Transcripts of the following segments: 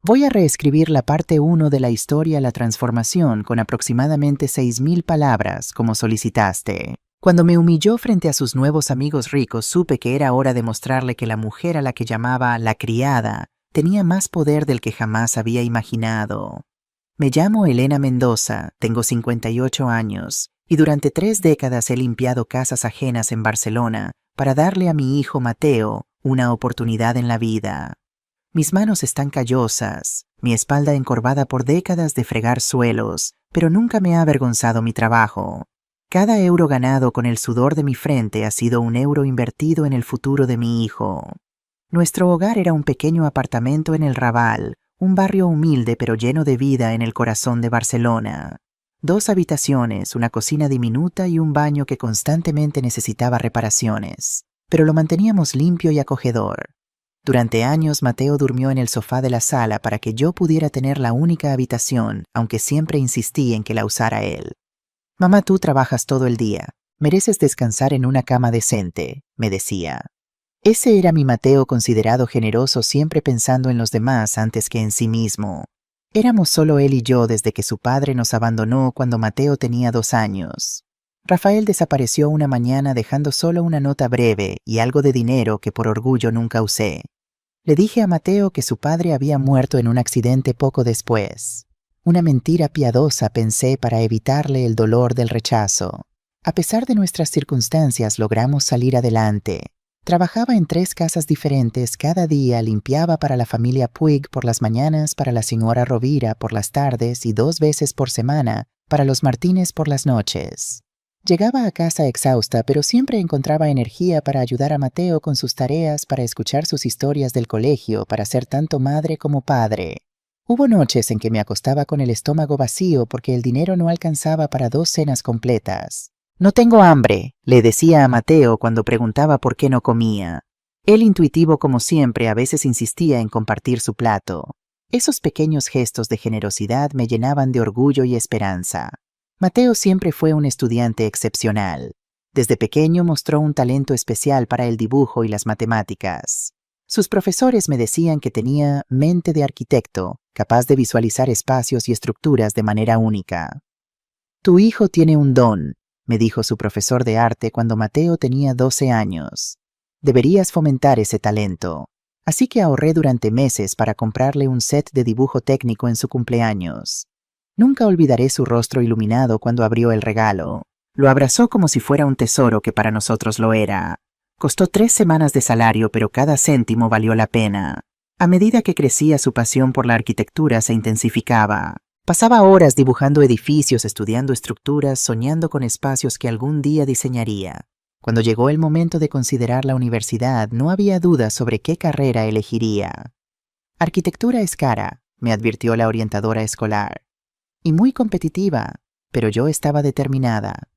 Voy a reescribir la parte 1 de la historia La Transformación con aproximadamente 6.000 palabras, como solicitaste. Cuando me humilló frente a sus nuevos amigos ricos, supe que era hora de mostrarle que la mujer a la que llamaba la criada tenía más poder del que jamás había imaginado. Me llamo Elena Mendoza, tengo 58 años, y durante 3 décadas he limpiado casas ajenas en Barcelona para darle a mi hijo Mateo una oportunidad en la vida. Mis manos están callosas, mi espalda encorvada por décadas de fregar suelos, pero nunca me ha avergonzado mi trabajo. Cada euro ganado con el sudor de mi frente ha sido un euro invertido en el futuro de mi hijo. Nuestro hogar era un pequeño apartamento en el Raval, un barrio humilde pero lleno de vida en el corazón de Barcelona. 2 habitaciones, una cocina diminuta y un baño que constantemente necesitaba reparaciones, pero lo manteníamos limpio y acogedor. Durante años Mateo durmió en el sofá de la sala para que yo pudiera tener la única habitación, aunque siempre insistí en que la usara él. «Mamá, tú trabajas todo el día. Mereces descansar en una cama decente», me decía. Ese era mi Mateo, considerado generoso, siempre pensando en los demás antes que en sí mismo. Éramos solo él y yo desde que su padre nos abandonó cuando Mateo tenía 2 años. Rafael desapareció una mañana dejando solo una nota breve y algo de dinero que por orgullo nunca usé. Le dije a Mateo que su padre había muerto en un accidente poco después. Una mentira piadosa, pensé, para evitarle el dolor del rechazo. A pesar de nuestras circunstancias, logramos salir adelante. Trabajaba en 3 casas diferentes cada día, limpiaba para la familia Puig por las mañanas, para la señora Rovira por las tardes y 2 veces por semana para los Martínez por las noches. Llegaba a casa exhausta, pero siempre encontraba energía para ayudar a Mateo con sus tareas, para escuchar sus historias del colegio, para ser tanto madre como padre. Hubo noches en que me acostaba con el estómago vacío porque el dinero no alcanzaba para 2 cenas completas. «No tengo hambre», le decía a Mateo cuando preguntaba por qué no comía. Él, intuitivo como siempre, a veces insistía en compartir su plato. Esos pequeños gestos de generosidad me llenaban de orgullo y esperanza. Mateo siempre fue un estudiante excepcional. Desde pequeño mostró un talento especial para el dibujo y las matemáticas. Sus profesores me decían que tenía mente de arquitecto, capaz de visualizar espacios y estructuras de manera única. «Tu hijo tiene un don», me dijo su profesor de arte cuando Mateo tenía 12 años. «Deberías fomentar ese talento». Así que ahorré durante meses para comprarle un set de dibujo técnico en su cumpleaños. Nunca olvidaré su rostro iluminado cuando abrió el regalo. Lo abrazó como si fuera un tesoro que para nosotros lo era. Costó 3 semanas de salario, pero cada céntimo valió la pena. A medida que crecía, su pasión por la arquitectura se intensificaba. Pasaba horas dibujando edificios, estudiando estructuras, soñando con espacios que algún día diseñaría. Cuando llegó el momento de considerar la universidad, no había duda sobre qué carrera elegiría. «Arquitectura es cara», me advirtió la orientadora escolar. «Y muy competitiva», pero yo estaba determinada.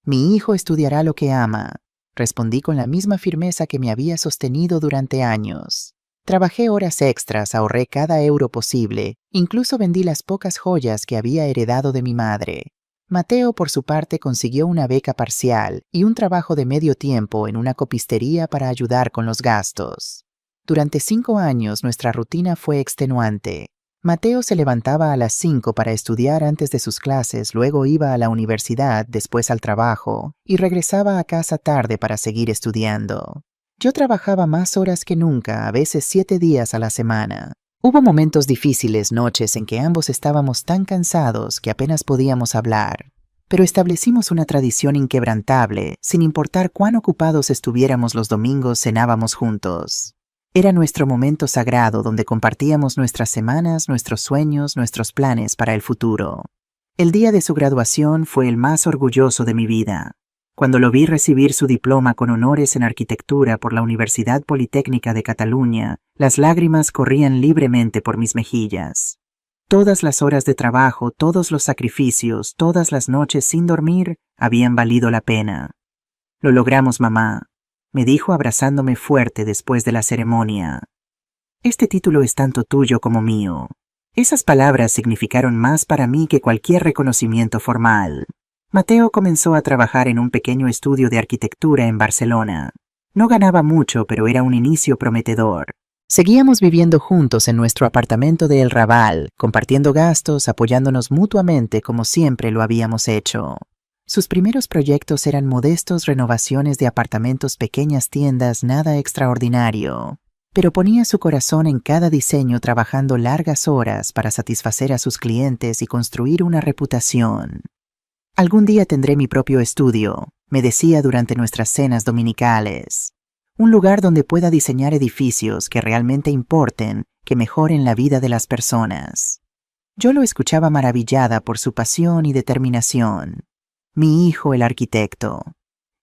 «Mi hijo estudiará lo que ama», respondí con la misma firmeza que me había sostenido durante años. Trabajé horas extras, ahorré cada euro posible, incluso vendí las pocas joyas que había heredado de mi madre. Mateo, por su parte, consiguió una beca parcial y un trabajo de medio tiempo en una copistería para ayudar con los gastos. Durante 5 años nuestra rutina fue extenuante. Mateo se levantaba a las 5 para estudiar antes de sus clases, luego iba a la universidad, después al trabajo, y regresaba a casa tarde para seguir estudiando. Yo trabajaba más horas que nunca, a veces 7 días a la semana. Hubo momentos difíciles, noches en que ambos estábamos tan cansados que apenas podíamos hablar. Pero establecimos una tradición inquebrantable, sin importar cuán ocupados estuviéramos los domingos, cenábamos juntos. Era nuestro momento sagrado donde compartíamos nuestras semanas, nuestros sueños, nuestros planes para el futuro. El día de su graduación fue el más orgulloso de mi vida. Cuando lo vi recibir su diploma con honores en arquitectura por la Universidad Politécnica de Cataluña, las lágrimas corrían libremente por mis mejillas. Todas las horas de trabajo, todos los sacrificios, todas las noches sin dormir, habían valido la pena. «Lo logramos, mamá», me dijo abrazándome fuerte después de la ceremonia. «Este título es tanto tuyo como mío». Esas palabras significaron más para mí que cualquier reconocimiento formal. Mateo comenzó a trabajar en un pequeño estudio de arquitectura en Barcelona. No ganaba mucho, pero era un inicio prometedor. Seguíamos viviendo juntos en nuestro apartamento de El Raval, compartiendo gastos, apoyándonos mutuamente como siempre lo habíamos hecho. Sus primeros proyectos eran modestos renovaciones de apartamentos, pequeñas tiendas, nada extraordinario. Pero ponía su corazón en cada diseño, trabajando largas horas para satisfacer a sus clientes y construir una reputación. Algún día tendré mi propio estudio, me decía durante nuestras cenas dominicales. Un lugar donde pueda diseñar edificios que realmente importen, que mejoren la vida de las personas. Yo lo escuchaba maravillada por su pasión y determinación. Mi hijo, el arquitecto.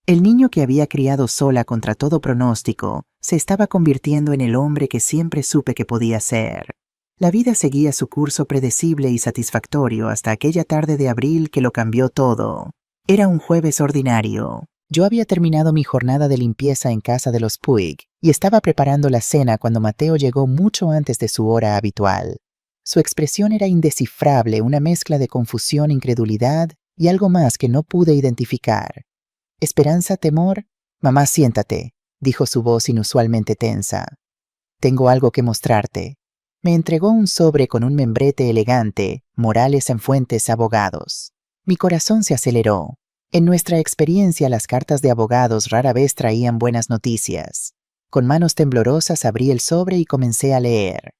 El niño que había criado sola contra todo pronóstico, se estaba convirtiendo en el hombre que siempre supe que podía ser. La vida seguía su curso predecible y satisfactorio hasta aquella tarde de abril que lo cambió todo. Era un jueves ordinario. Yo había terminado mi jornada de limpieza en casa de los Puig y estaba preparando la cena cuando Mateo llegó mucho antes de su hora habitual. Su expresión era indescifrable, una mezcla de confusión, incredulidad y algo más que no pude identificar. ¿Esperanza, temor? Mamá, siéntate, dijo su voz inusualmente tensa. Tengo algo que mostrarte. Me entregó un sobre con un membrete elegante, Morales en Fuentes Abogados. Mi corazón se aceleró. En nuestra experiencia, las cartas de abogados rara vez traían buenas noticias. Con manos temblorosas abrí el sobre y comencé a leer.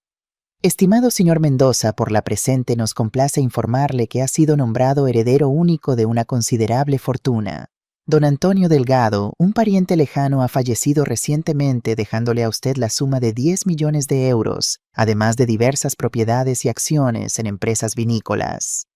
Estimado señor Mendoza, por la presente nos complace informarle que ha sido nombrado heredero único de una considerable fortuna. Don Antonio Delgado, un pariente lejano, ha fallecido recientemente dejándole a usted la suma de 10 millones de euros, además de diversas propiedades y acciones en empresas vinícolas.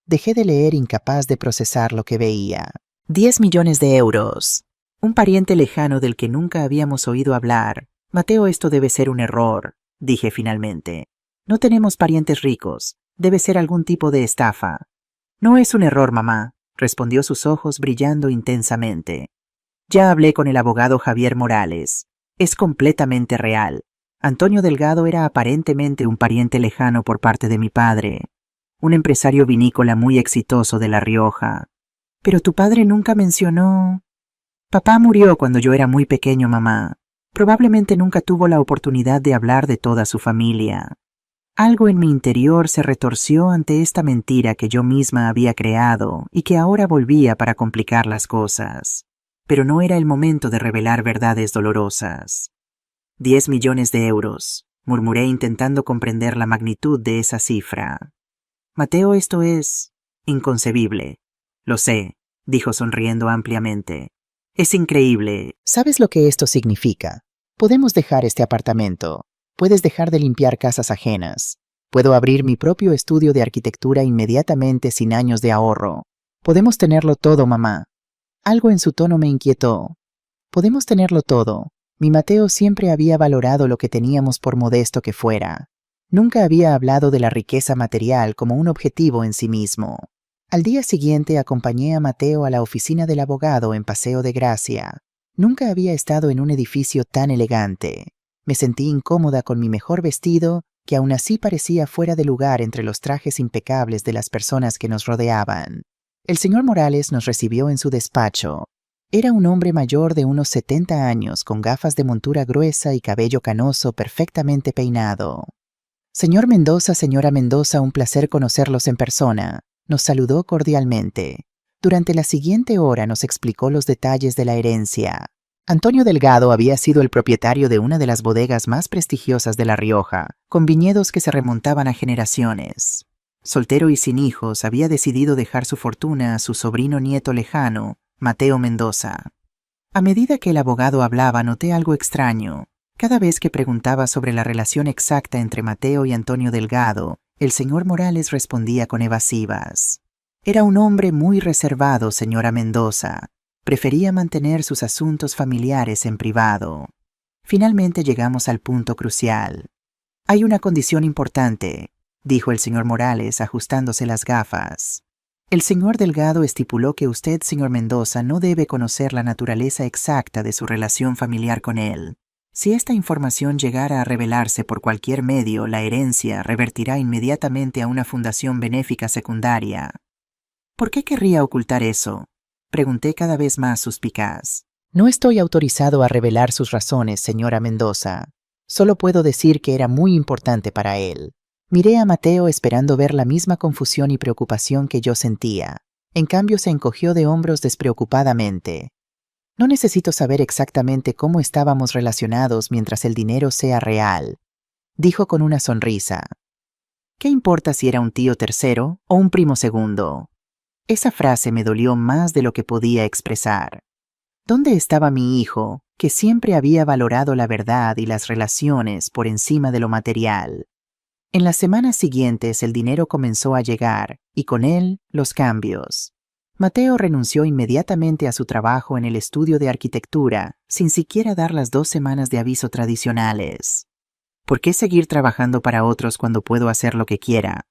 Dejé de leer, incapaz de procesar lo que veía. 10 millones de euros. Un pariente lejano del que nunca habíamos oído hablar. Mateo, esto debe ser un error, dije finalmente. No tenemos parientes ricos. Debe ser algún tipo de estafa. No es un error, mamá, respondió, sus ojos brillando intensamente. Ya hablé con el abogado Javier Morales. Es completamente real. Antonio Delgado era aparentemente un pariente lejano por parte de mi padre, un empresario vinícola muy exitoso de La Rioja. Pero tu padre nunca mencionó... Papá murió cuando yo era muy pequeño, mamá. Probablemente nunca tuvo la oportunidad de hablar de toda su familia. Algo en mi interior se retorció ante esta mentira que yo misma había creado y que ahora volvía para complicar las cosas. Pero no era el momento de revelar verdades dolorosas. 10 millones de euros, murmuré intentando comprender la magnitud de esa cifra. Mateo, esto es inconcebible. Lo sé, dijo sonriendo ampliamente. Es increíble. ¿Sabes lo que esto significa? Podemos dejar este apartamento. Puedes dejar de limpiar casas ajenas. Puedo abrir mi propio estudio de arquitectura inmediatamente sin años de ahorro. Podemos tenerlo todo, mamá. Algo en su tono me inquietó. Podemos tenerlo todo. Mi Mateo siempre había valorado lo que teníamos por modesto que fuera. Nunca había hablado de la riqueza material como un objetivo en sí mismo. Al día siguiente acompañé a Mateo a la oficina del abogado en Paseo de Gracia. Nunca había estado en un edificio tan elegante. Me sentí incómoda con mi mejor vestido, que aún así parecía fuera de lugar entre los trajes impecables de las personas que nos rodeaban. El señor Morales nos recibió en su despacho. Era un hombre mayor de unos 70 años, con gafas de montura gruesa y cabello canoso perfectamente peinado. Señor Mendoza, señora Mendoza, un placer conocerlos en persona. Nos saludó cordialmente. Durante la siguiente hora nos explicó los detalles de la herencia. Antonio Delgado había sido el propietario de una de las bodegas más prestigiosas de La Rioja, con viñedos que se remontaban a generaciones. Soltero y sin hijos, había decidido dejar su fortuna a su sobrino nieto lejano, Mateo Mendoza. A medida que el abogado hablaba, noté algo extraño. Cada vez que preguntaba sobre la relación exacta entre Mateo y Antonio Delgado, el señor Morales respondía con evasivas. Era un hombre muy reservado, señora Mendoza. Prefería mantener sus asuntos familiares en privado. Finalmente llegamos al punto crucial. Hay una condición importante, dijo el señor Morales ajustándose las gafas. El señor Delgado estipuló que usted, señor Mendoza, no debe conocer la naturaleza exacta de su relación familiar con él. Si esta información llegara a revelarse por cualquier medio, la herencia revertirá inmediatamente a una fundación benéfica secundaria. ¿Por qué querría ocultar eso?, pregunté cada vez más suspicaz. No estoy autorizado a revelar sus razones, señora Mendoza. Solo puedo decir que era muy importante para él. Miré a Mateo esperando ver la misma confusión y preocupación que yo sentía. En cambio, se encogió de hombros despreocupadamente. No necesito saber exactamente cómo estábamos relacionados mientras el dinero sea real, dijo con una sonrisa. ¿Qué importa si era un tío tercero o un primo segundo? Esa frase me dolió más de lo que podía expresar. ¿Dónde estaba mi hijo, que siempre había valorado la verdad y las relaciones por encima de lo material? En las semanas siguientes el dinero comenzó a llegar, y con él los cambios. Mateo renunció inmediatamente a su trabajo en el estudio de arquitectura, sin siquiera dar las 2 semanas de aviso tradicionales. ¿Por qué seguir trabajando para otros cuando puedo hacer lo que quiera?,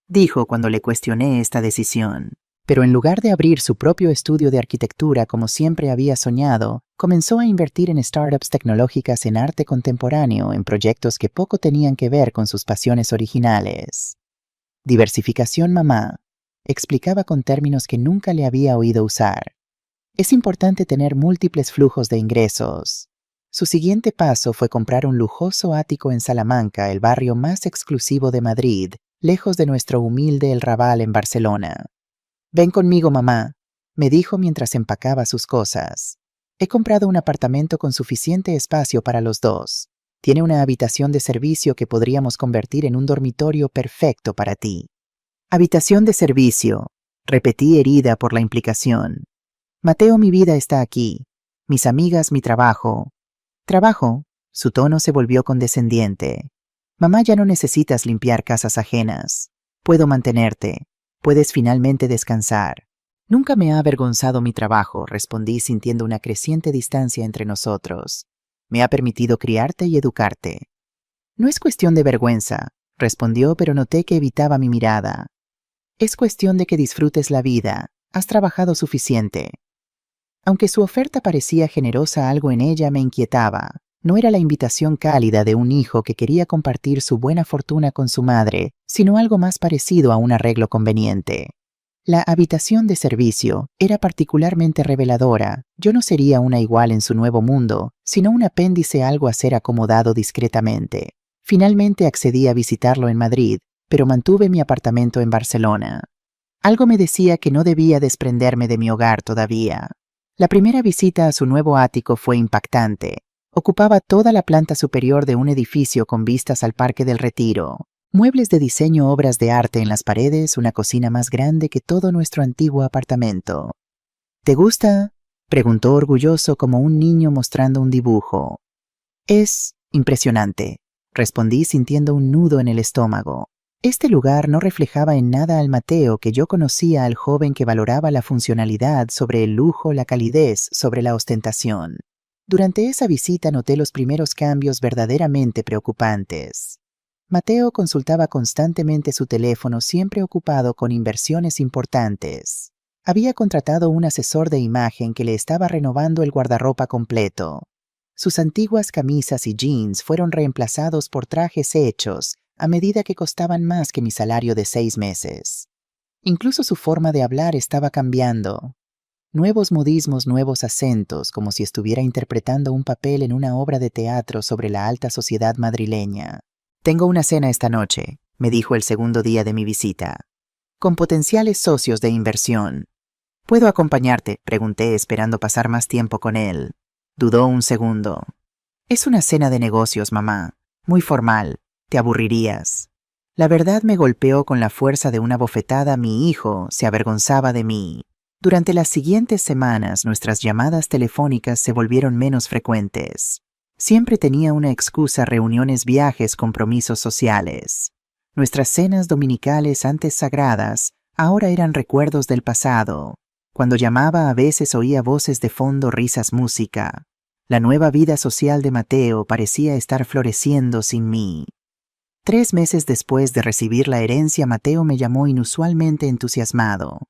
dijo cuando le cuestioné esta decisión. Pero en lugar de abrir su propio estudio de arquitectura como siempre había soñado, comenzó a invertir en startups tecnológicas en arte contemporáneo, en proyectos que poco tenían que ver con sus pasiones originales. Diversificación, mamá, explicaba con términos que nunca le había oído usar. Es importante tener múltiples flujos de ingresos. Su siguiente paso fue comprar un lujoso ático en Salamanca, el barrio más exclusivo de Madrid, lejos de nuestro humilde El Raval en Barcelona. «Ven conmigo, mamá», me dijo mientras empacaba sus cosas. «He comprado un apartamento con suficiente espacio para los dos. Tiene una habitación de servicio que podríamos convertir en un dormitorio perfecto para ti». «Habitación de servicio», repetí herida por la implicación. «Mateo, mi vida está aquí. Mis amigas, mi trabajo». «¿Trabajo?», su tono se volvió condescendiente. «Mamá, ya no necesitas limpiar casas ajenas. Puedo mantenerte. Puedes finalmente descansar». «Nunca me ha avergonzado mi trabajo», respondí sintiendo una creciente distancia entre nosotros. «Me ha permitido criarte y educarte». «No es cuestión de vergüenza», respondió, pero noté que evitaba mi mirada. «Es cuestión de que disfrutes la vida. Has trabajado suficiente». Aunque su oferta parecía generosa, algo en ella me inquietaba. No era la invitación cálida de un hijo que quería compartir su buena fortuna con su madre, sino algo más parecido a un arreglo conveniente. La habitación de servicio era particularmente reveladora. Yo no sería una igual en su nuevo mundo, sino un apéndice, algo a ser acomodado discretamente. Finalmente accedí a visitarlo en Madrid, pero mantuve mi apartamento en Barcelona. Algo me decía que no debía desprenderme de mi hogar todavía. La primera visita a su nuevo ático fue impactante. Ocupaba toda la planta superior de un edificio con vistas al Parque del Retiro. Muebles de diseño, obras de arte en las paredes, una cocina más grande que todo nuestro antiguo apartamento. «¿Te gusta?», preguntó orgulloso como un niño mostrando un dibujo. «Es impresionante», respondí sintiendo un nudo en el estómago. Este lugar no reflejaba en nada al Mateo que yo conocía, al joven que valoraba la funcionalidad sobre el lujo, la calidez sobre la ostentación. Durante esa visita noté los primeros cambios verdaderamente preocupantes. Mateo consultaba constantemente su teléfono, siempre ocupado con inversiones importantes. Había contratado un asesor de imagen que le estaba renovando el guardarropa completo. Sus antiguas camisas y jeans fueron reemplazados por trajes hechos a medida que costaban más que mi salario de 6 meses. Incluso su forma de hablar estaba cambiando. Nuevos modismos, nuevos acentos, como si estuviera interpretando un papel en una obra de teatro sobre la alta sociedad madrileña. «Tengo una cena esta noche», me dijo el segundo día de mi visita, «con potenciales socios de inversión». «¿Puedo acompañarte?», pregunté, esperando pasar más tiempo con él. Dudó un segundo. «Es una cena de negocios, mamá. Muy formal. Te aburrirías». La verdad me golpeó con la fuerza de una bofetada. Mi hijo se avergonzaba de mí. Durante las siguientes semanas, nuestras llamadas telefónicas se volvieron menos frecuentes. Siempre tenía una excusa: reuniones, viajes, compromisos sociales. Nuestras cenas dominicales, antes sagradas, ahora eran recuerdos del pasado. Cuando llamaba, a veces oía voces de fondo, risas, música. La nueva vida social de Mateo parecía estar floreciendo sin mí. 3 meses después de recibir la herencia, Mateo me llamó inusualmente entusiasmado.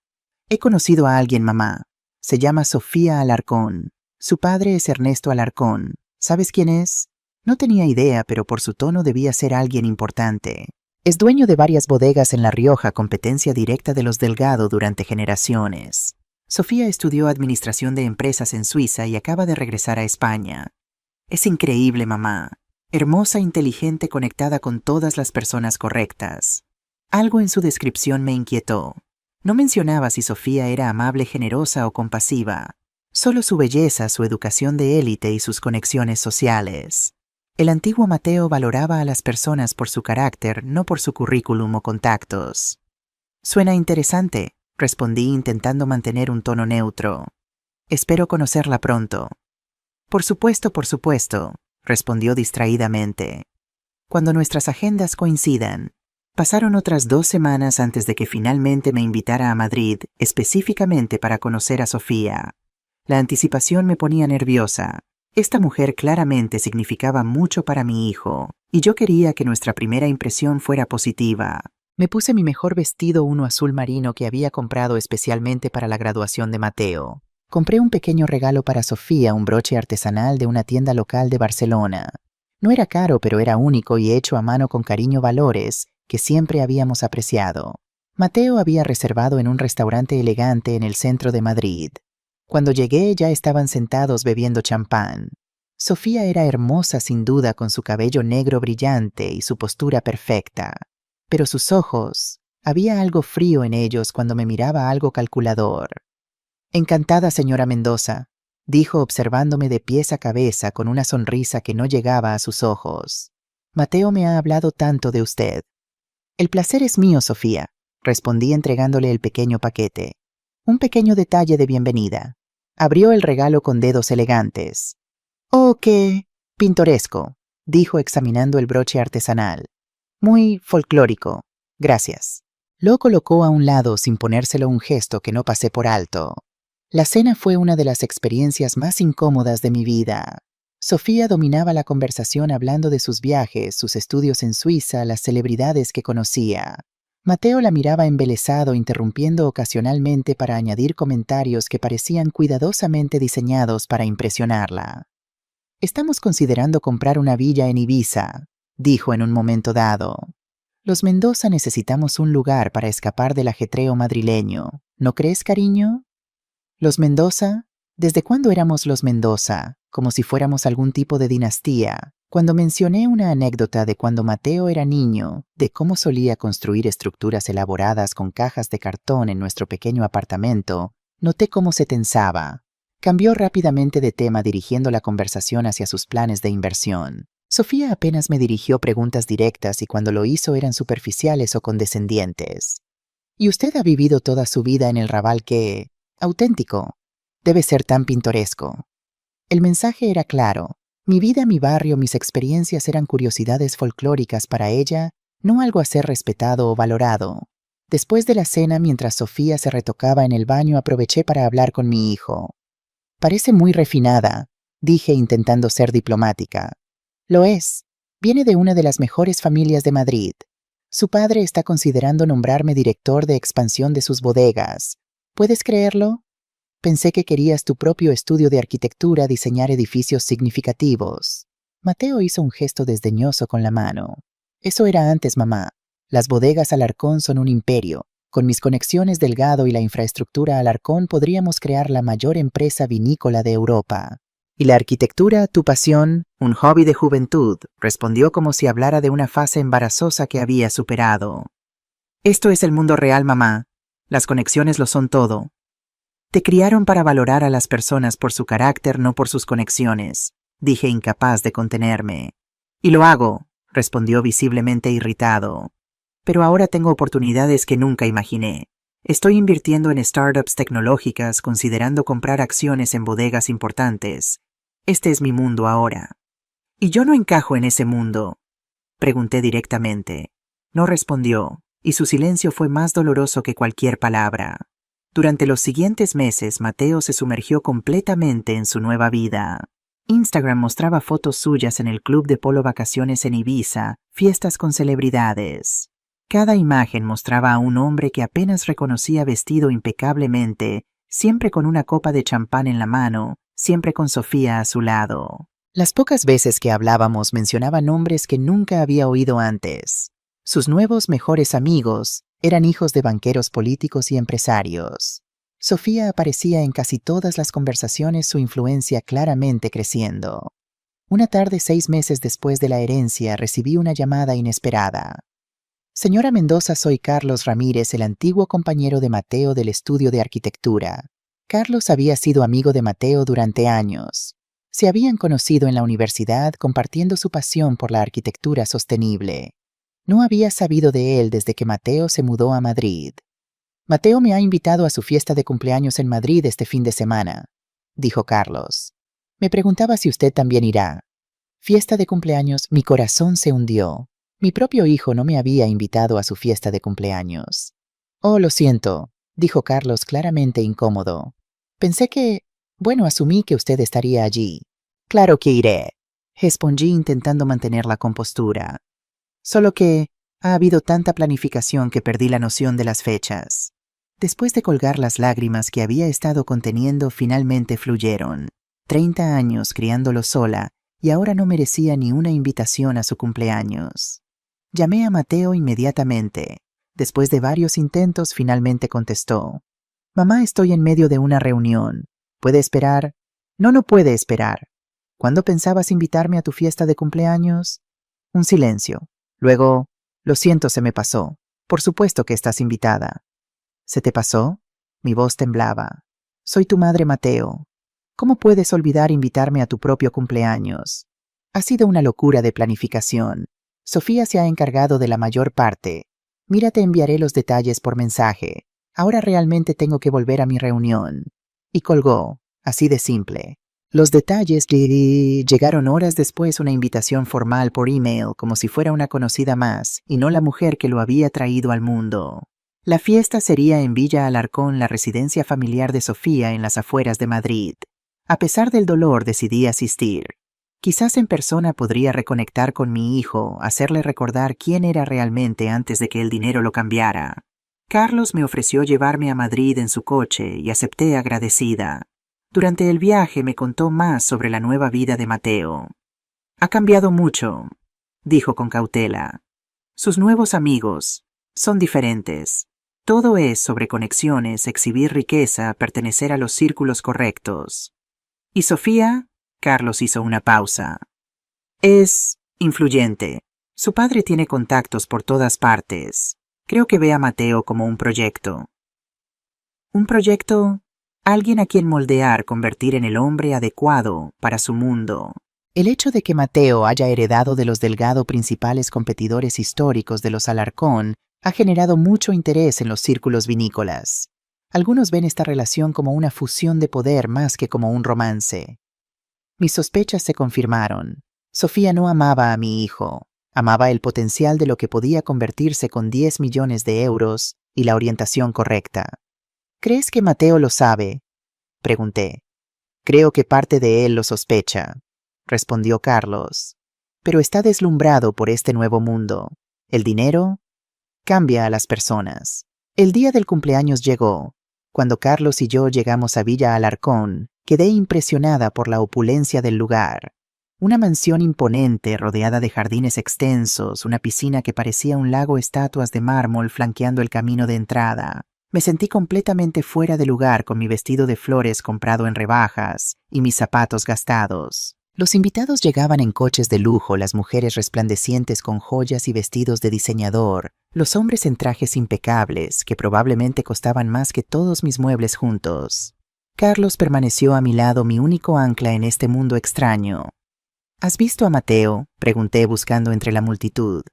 «He conocido a alguien, mamá. Se llama Sofía Alarcón. Su padre es Ernesto Alarcón. ¿Sabes quién es?». No tenía idea, pero por su tono debía ser alguien importante. Es dueño de varias bodegas en La Rioja, competencia directa de los Delgado durante generaciones. Sofía estudió administración de empresas en Suiza y acaba de regresar a España. «Es increíble, mamá. Hermosa, inteligente, conectada con todas las personas correctas. Algo en su descripción me inquietó. No mencionaba si Sofía era amable, generosa o compasiva. Solo su belleza, su educación de élite y sus conexiones sociales. El antiguo Mateo valoraba a las personas por su carácter, no por su currículum o contactos. Suena interesante, respondí intentando mantener un tono neutro. Espero conocerla pronto. Por supuesto, respondió distraídamente. Cuando nuestras agendas coincidan. Pasaron otras 2 semanas antes de que finalmente me invitara a Madrid, específicamente para conocer a Sofía. La anticipación me ponía nerviosa. Esta mujer claramente significaba mucho para mi hijo, y yo quería que nuestra primera impresión fuera positiva. Me puse mi mejor vestido, uno azul marino que había comprado especialmente para la graduación de Mateo. Compré un pequeño regalo para Sofía, un broche artesanal de una tienda local de Barcelona. No era caro, pero era único y hecho a mano con cariño, valores que siempre habíamos apreciado. Mateo había reservado en un restaurante elegante en el centro de Madrid. Cuando llegué ya estaban sentados bebiendo champán. Sofía era hermosa sin duda, con su cabello negro brillante y su postura perfecta. Pero sus ojos, había algo frío en ellos cuando me miraba, algo calculador. Encantada, señora Mendoza, dijo observándome de pies a cabeza con una sonrisa que no llegaba a sus ojos. Mateo me ha hablado tanto de usted. El placer es mío, Sofía, respondí entregándole el pequeño paquete. Un pequeño detalle de bienvenida. Abrió el regalo con dedos elegantes. ¡Oh, qué pintoresco!, dijo examinando el broche artesanal. Muy folclórico. Gracias. Lo colocó a un lado sin ponérselo, un gesto que no pasé por alto. La cena fue una de las experiencias más incómodas de mi vida. Sofía dominaba la conversación hablando de sus viajes, sus estudios en Suiza, las celebridades que conocía. Mateo la miraba embelesado, interrumpiendo ocasionalmente para añadir comentarios que parecían cuidadosamente diseñados para impresionarla. Estamos considerando comprar una villa en Ibiza, dijo en un momento dado. Los Mendoza necesitamos un lugar para escapar del ajetreo madrileño. ¿No crees, cariño? ¿Los Mendoza? ¿Desde cuándo éramos los Mendoza? Como si fuéramos algún tipo de dinastía. Cuando mencioné una anécdota de cuando Mateo era niño, de cómo solía construir estructuras elaboradas con cajas de cartón en nuestro pequeño apartamento, noté cómo se tensaba. Cambió rápidamente de tema, dirigiendo la conversación hacia sus planes de inversión. Sofía apenas me dirigió preguntas directas y cuando lo hizo eran superficiales o condescendientes. ¿Y usted ha vivido toda su vida en el Raval? ¿Qué? Auténtico. Debe ser tan pintoresco. El mensaje era claro. Mi vida, mi barrio, mis experiencias eran curiosidades folclóricas para ella, no algo a ser respetado o valorado. Después de la cena, mientras Sofía se retocaba en el baño, aproveché para hablar con mi hijo. Parece muy refinada, dije intentando ser diplomática. Lo es. Viene de una de las mejores familias de Madrid. Su padre está considerando nombrarme director de expansión de sus bodegas. ¿Puedes creerlo? Pensé que querías tu propio estudio de arquitectura, diseñar edificios significativos. Mateo hizo un gesto desdeñoso con la mano. Eso era antes, mamá. Las bodegas Alarcón son un imperio. Con mis conexiones Delgado y la infraestructura Alarcón podríamos crear la mayor empresa vinícola de Europa. ¿Y la arquitectura, tu pasión? Un hobby de juventud, respondió como si hablara de una fase embarazosa que había superado. Esto es el mundo real, mamá. Las conexiones lo son todo. Te criaron para valorar a las personas por su carácter, no por sus conexiones, dije incapaz de contenerme. Y lo hago, respondió visiblemente irritado. Pero ahora tengo oportunidades que nunca imaginé. Estoy invirtiendo en startups tecnológicas, considerando comprar acciones en bodegas importantes. Este es mi mundo ahora. ¿Y yo no encajo en ese mundo?, pregunté directamente. No respondió, y su silencio fue más doloroso que cualquier palabra. Durante los siguientes meses, Mateo se sumergió completamente en su nueva vida. Instagram mostraba fotos suyas en el club de polo, vacaciones en Ibiza, fiestas con celebridades. Cada imagen mostraba a un hombre que apenas reconocía, vestido impecablemente, siempre con una copa de champán en la mano, siempre con Sofía a su lado. Las pocas veces que hablábamos mencionaba nombres que nunca había oído antes. Sus nuevos mejores amigos eran hijos de banqueros, políticos y empresarios. Sofía aparecía en casi todas las conversaciones, su influencia claramente creciendo. Una tarde 6 meses después de la herencia recibí una llamada inesperada. Señora Mendoza, soy Carlos Ramírez, el antiguo compañero de Mateo del estudio de arquitectura. Carlos había sido amigo de Mateo durante años. Se habían conocido en la universidad compartiendo su pasión por la arquitectura sostenible. No había sabido de él desde que Mateo se mudó a Madrid. Mateo me ha invitado a su fiesta de cumpleaños en Madrid este fin de semana, dijo Carlos. Me preguntaba si usted también irá. Fiesta de cumpleaños, mi corazón se hundió. Mi propio hijo no me había invitado a su fiesta de cumpleaños. Oh, lo siento, dijo Carlos claramente incómodo. Asumí que usted estaría allí. Claro que iré, respondí intentando mantener la compostura. Solo que ha habido tanta planificación que perdí la noción de las fechas. Después de colgar las lágrimas que había estado conteniendo, finalmente fluyeron. 30 años criándolo sola y ahora no merecía ni una invitación a su cumpleaños. Llamé a Mateo inmediatamente. Después de varios intentos, finalmente contestó. Mamá, estoy en medio de una reunión. ¿Puede esperar? No puede esperar. ¿Cuándo pensabas invitarme a tu fiesta de cumpleaños? Un silencio. Luego, lo siento, se me pasó. Por supuesto que estás invitada. ¿Se te pasó? Mi voz temblaba. Soy tu madre, Mateo. ¿Cómo puedes olvidar invitarme a tu propio cumpleaños? Ha sido una locura de planificación. Sofía se ha encargado de la mayor parte. Mira, te enviaré los detalles por mensaje. Ahora realmente tengo que volver a mi reunión. Y colgó, así de simple. Los detalles llegaron horas después, una invitación formal por email, como si fuera una conocida más, y no la mujer que lo había traído al mundo. La fiesta sería en Villa Alarcón, la residencia familiar de Sofía en las afueras de Madrid. A pesar del dolor, decidí asistir. Quizás en persona podría reconectar con mi hijo, hacerle recordar quién era realmente antes de que el dinero lo cambiara. Carlos me ofreció llevarme a Madrid en su coche y acepté agradecida. Durante el viaje me contó más sobre la nueva vida de Mateo. Ha cambiado mucho, dijo con cautela. Sus nuevos amigos son diferentes. Todo es sobre conexiones, exhibir riqueza, pertenecer a los círculos correctos. ¿Y Sofía? Carlos hizo una pausa. Es influyente. Su padre tiene contactos por todas partes. Creo que ve a Mateo como un proyecto. ¿Un proyecto? Alguien a quien moldear, convertir en el hombre adecuado para su mundo. El hecho de que Mateo haya heredado de los Delgado, principales competidores históricos de los Alarcón, ha generado mucho interés en los círculos vinícolas. Algunos ven esta relación como una fusión de poder más que como un romance. Mis sospechas se confirmaron. Sofía no amaba a mi hijo. Amaba el potencial de lo que podía convertirse con 10 millones de euros y la orientación correcta. ¿Crees que Mateo lo sabe? Pregunté. Creo que parte de él lo sospecha, respondió Carlos. Pero está deslumbrado por este nuevo mundo. El dinero cambia a las personas. El día del cumpleaños llegó. Cuando Carlos y yo llegamos a Villa Alarcón, quedé impresionada por la opulencia del lugar. Una mansión imponente rodeada de jardines extensos, una piscina que parecía un lago, estatuas de mármol flanqueando el camino de entrada. Me sentí completamente fuera de lugar con mi vestido de flores comprado en rebajas y mis zapatos gastados. Los invitados llegaban en coches de lujo, las mujeres resplandecientes con joyas y vestidos de diseñador, los hombres en trajes impecables que probablemente costaban más que todos mis muebles juntos. Carlos permaneció a mi lado, mi único ancla en este mundo extraño. ¿Has visto a Mateo?, pregunté buscando entre la multitud.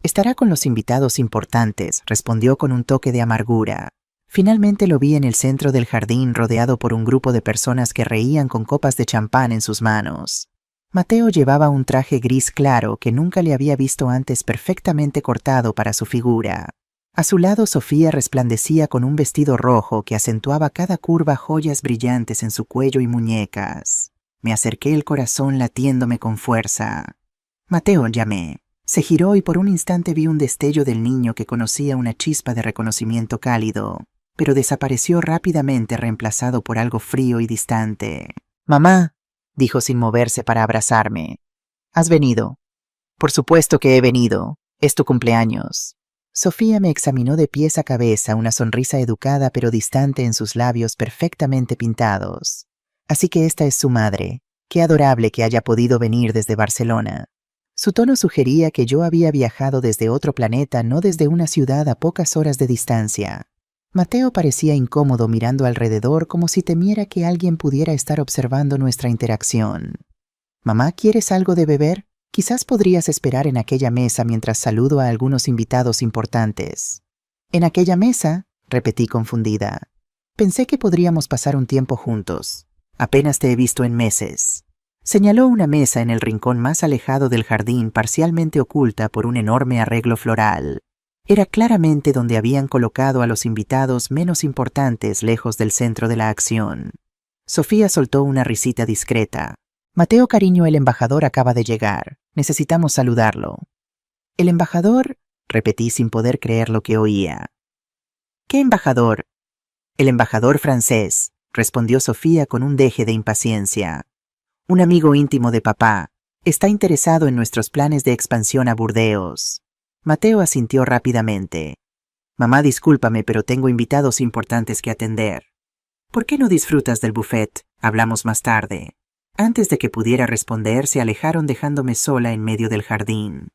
Estará con los invitados importantes, respondió con un toque de amargura. Finalmente lo vi en el centro del jardín rodeado por un grupo de personas que reían con copas de champán en sus manos. Mateo llevaba un traje gris claro que nunca le había visto antes, perfectamente cortado para su figura. A su lado Sofía resplandecía con un vestido rojo que acentuaba cada curva, joyas brillantes en su cuello y muñecas. Me acerqué, el corazón latiéndome con fuerza. Mateo, llamé. Se giró y por un instante vi un destello del niño que conocía, una chispa de reconocimiento cálido, pero desapareció rápidamente, reemplazado por algo frío y distante. «Mamá», dijo sin moverse para abrazarme. «¿Has venido?» «Por supuesto que he venido. Es tu cumpleaños». Sofía me examinó de pies a cabeza, una sonrisa educada pero distante en sus labios perfectamente pintados. «Así que esta es su madre. Qué adorable que haya podido venir desde Barcelona. Su tono sugería que yo había viajado desde otro planeta, no desde una ciudad a pocas horas de distancia. Mateo parecía incómodo mirando alrededor como si temiera que alguien pudiera estar observando nuestra interacción. «Mamá, ¿quieres algo de beber? Quizás podrías esperar en aquella mesa mientras saludo a algunos invitados importantes». «¿En aquella mesa?», repetí confundida. «Pensé que podríamos pasar un tiempo juntos. Apenas te he visto en meses». Señaló una mesa en el rincón más alejado del jardín, parcialmente oculta por un enorme arreglo floral. Era claramente donde habían colocado a los invitados menos importantes lejos del centro de la acción. Sofía soltó una risita discreta. «Mateo, cariño, el embajador acaba de llegar. Necesitamos saludarlo». «¿El embajador?», repetí sin poder creer lo que oía. «¿Qué embajador?». «El embajador francés», respondió Sofía con un deje de impaciencia. «Un amigo íntimo de papá. Está interesado en nuestros planes de expansión a Burdeos». Mateo asintió rápidamente. «Mamá, discúlpame, pero tengo invitados importantes que atender». «¿Por qué no disfrutas del buffet? Hablamos más tarde». Antes de que pudiera responder, se alejaron dejándome sola en medio del jardín.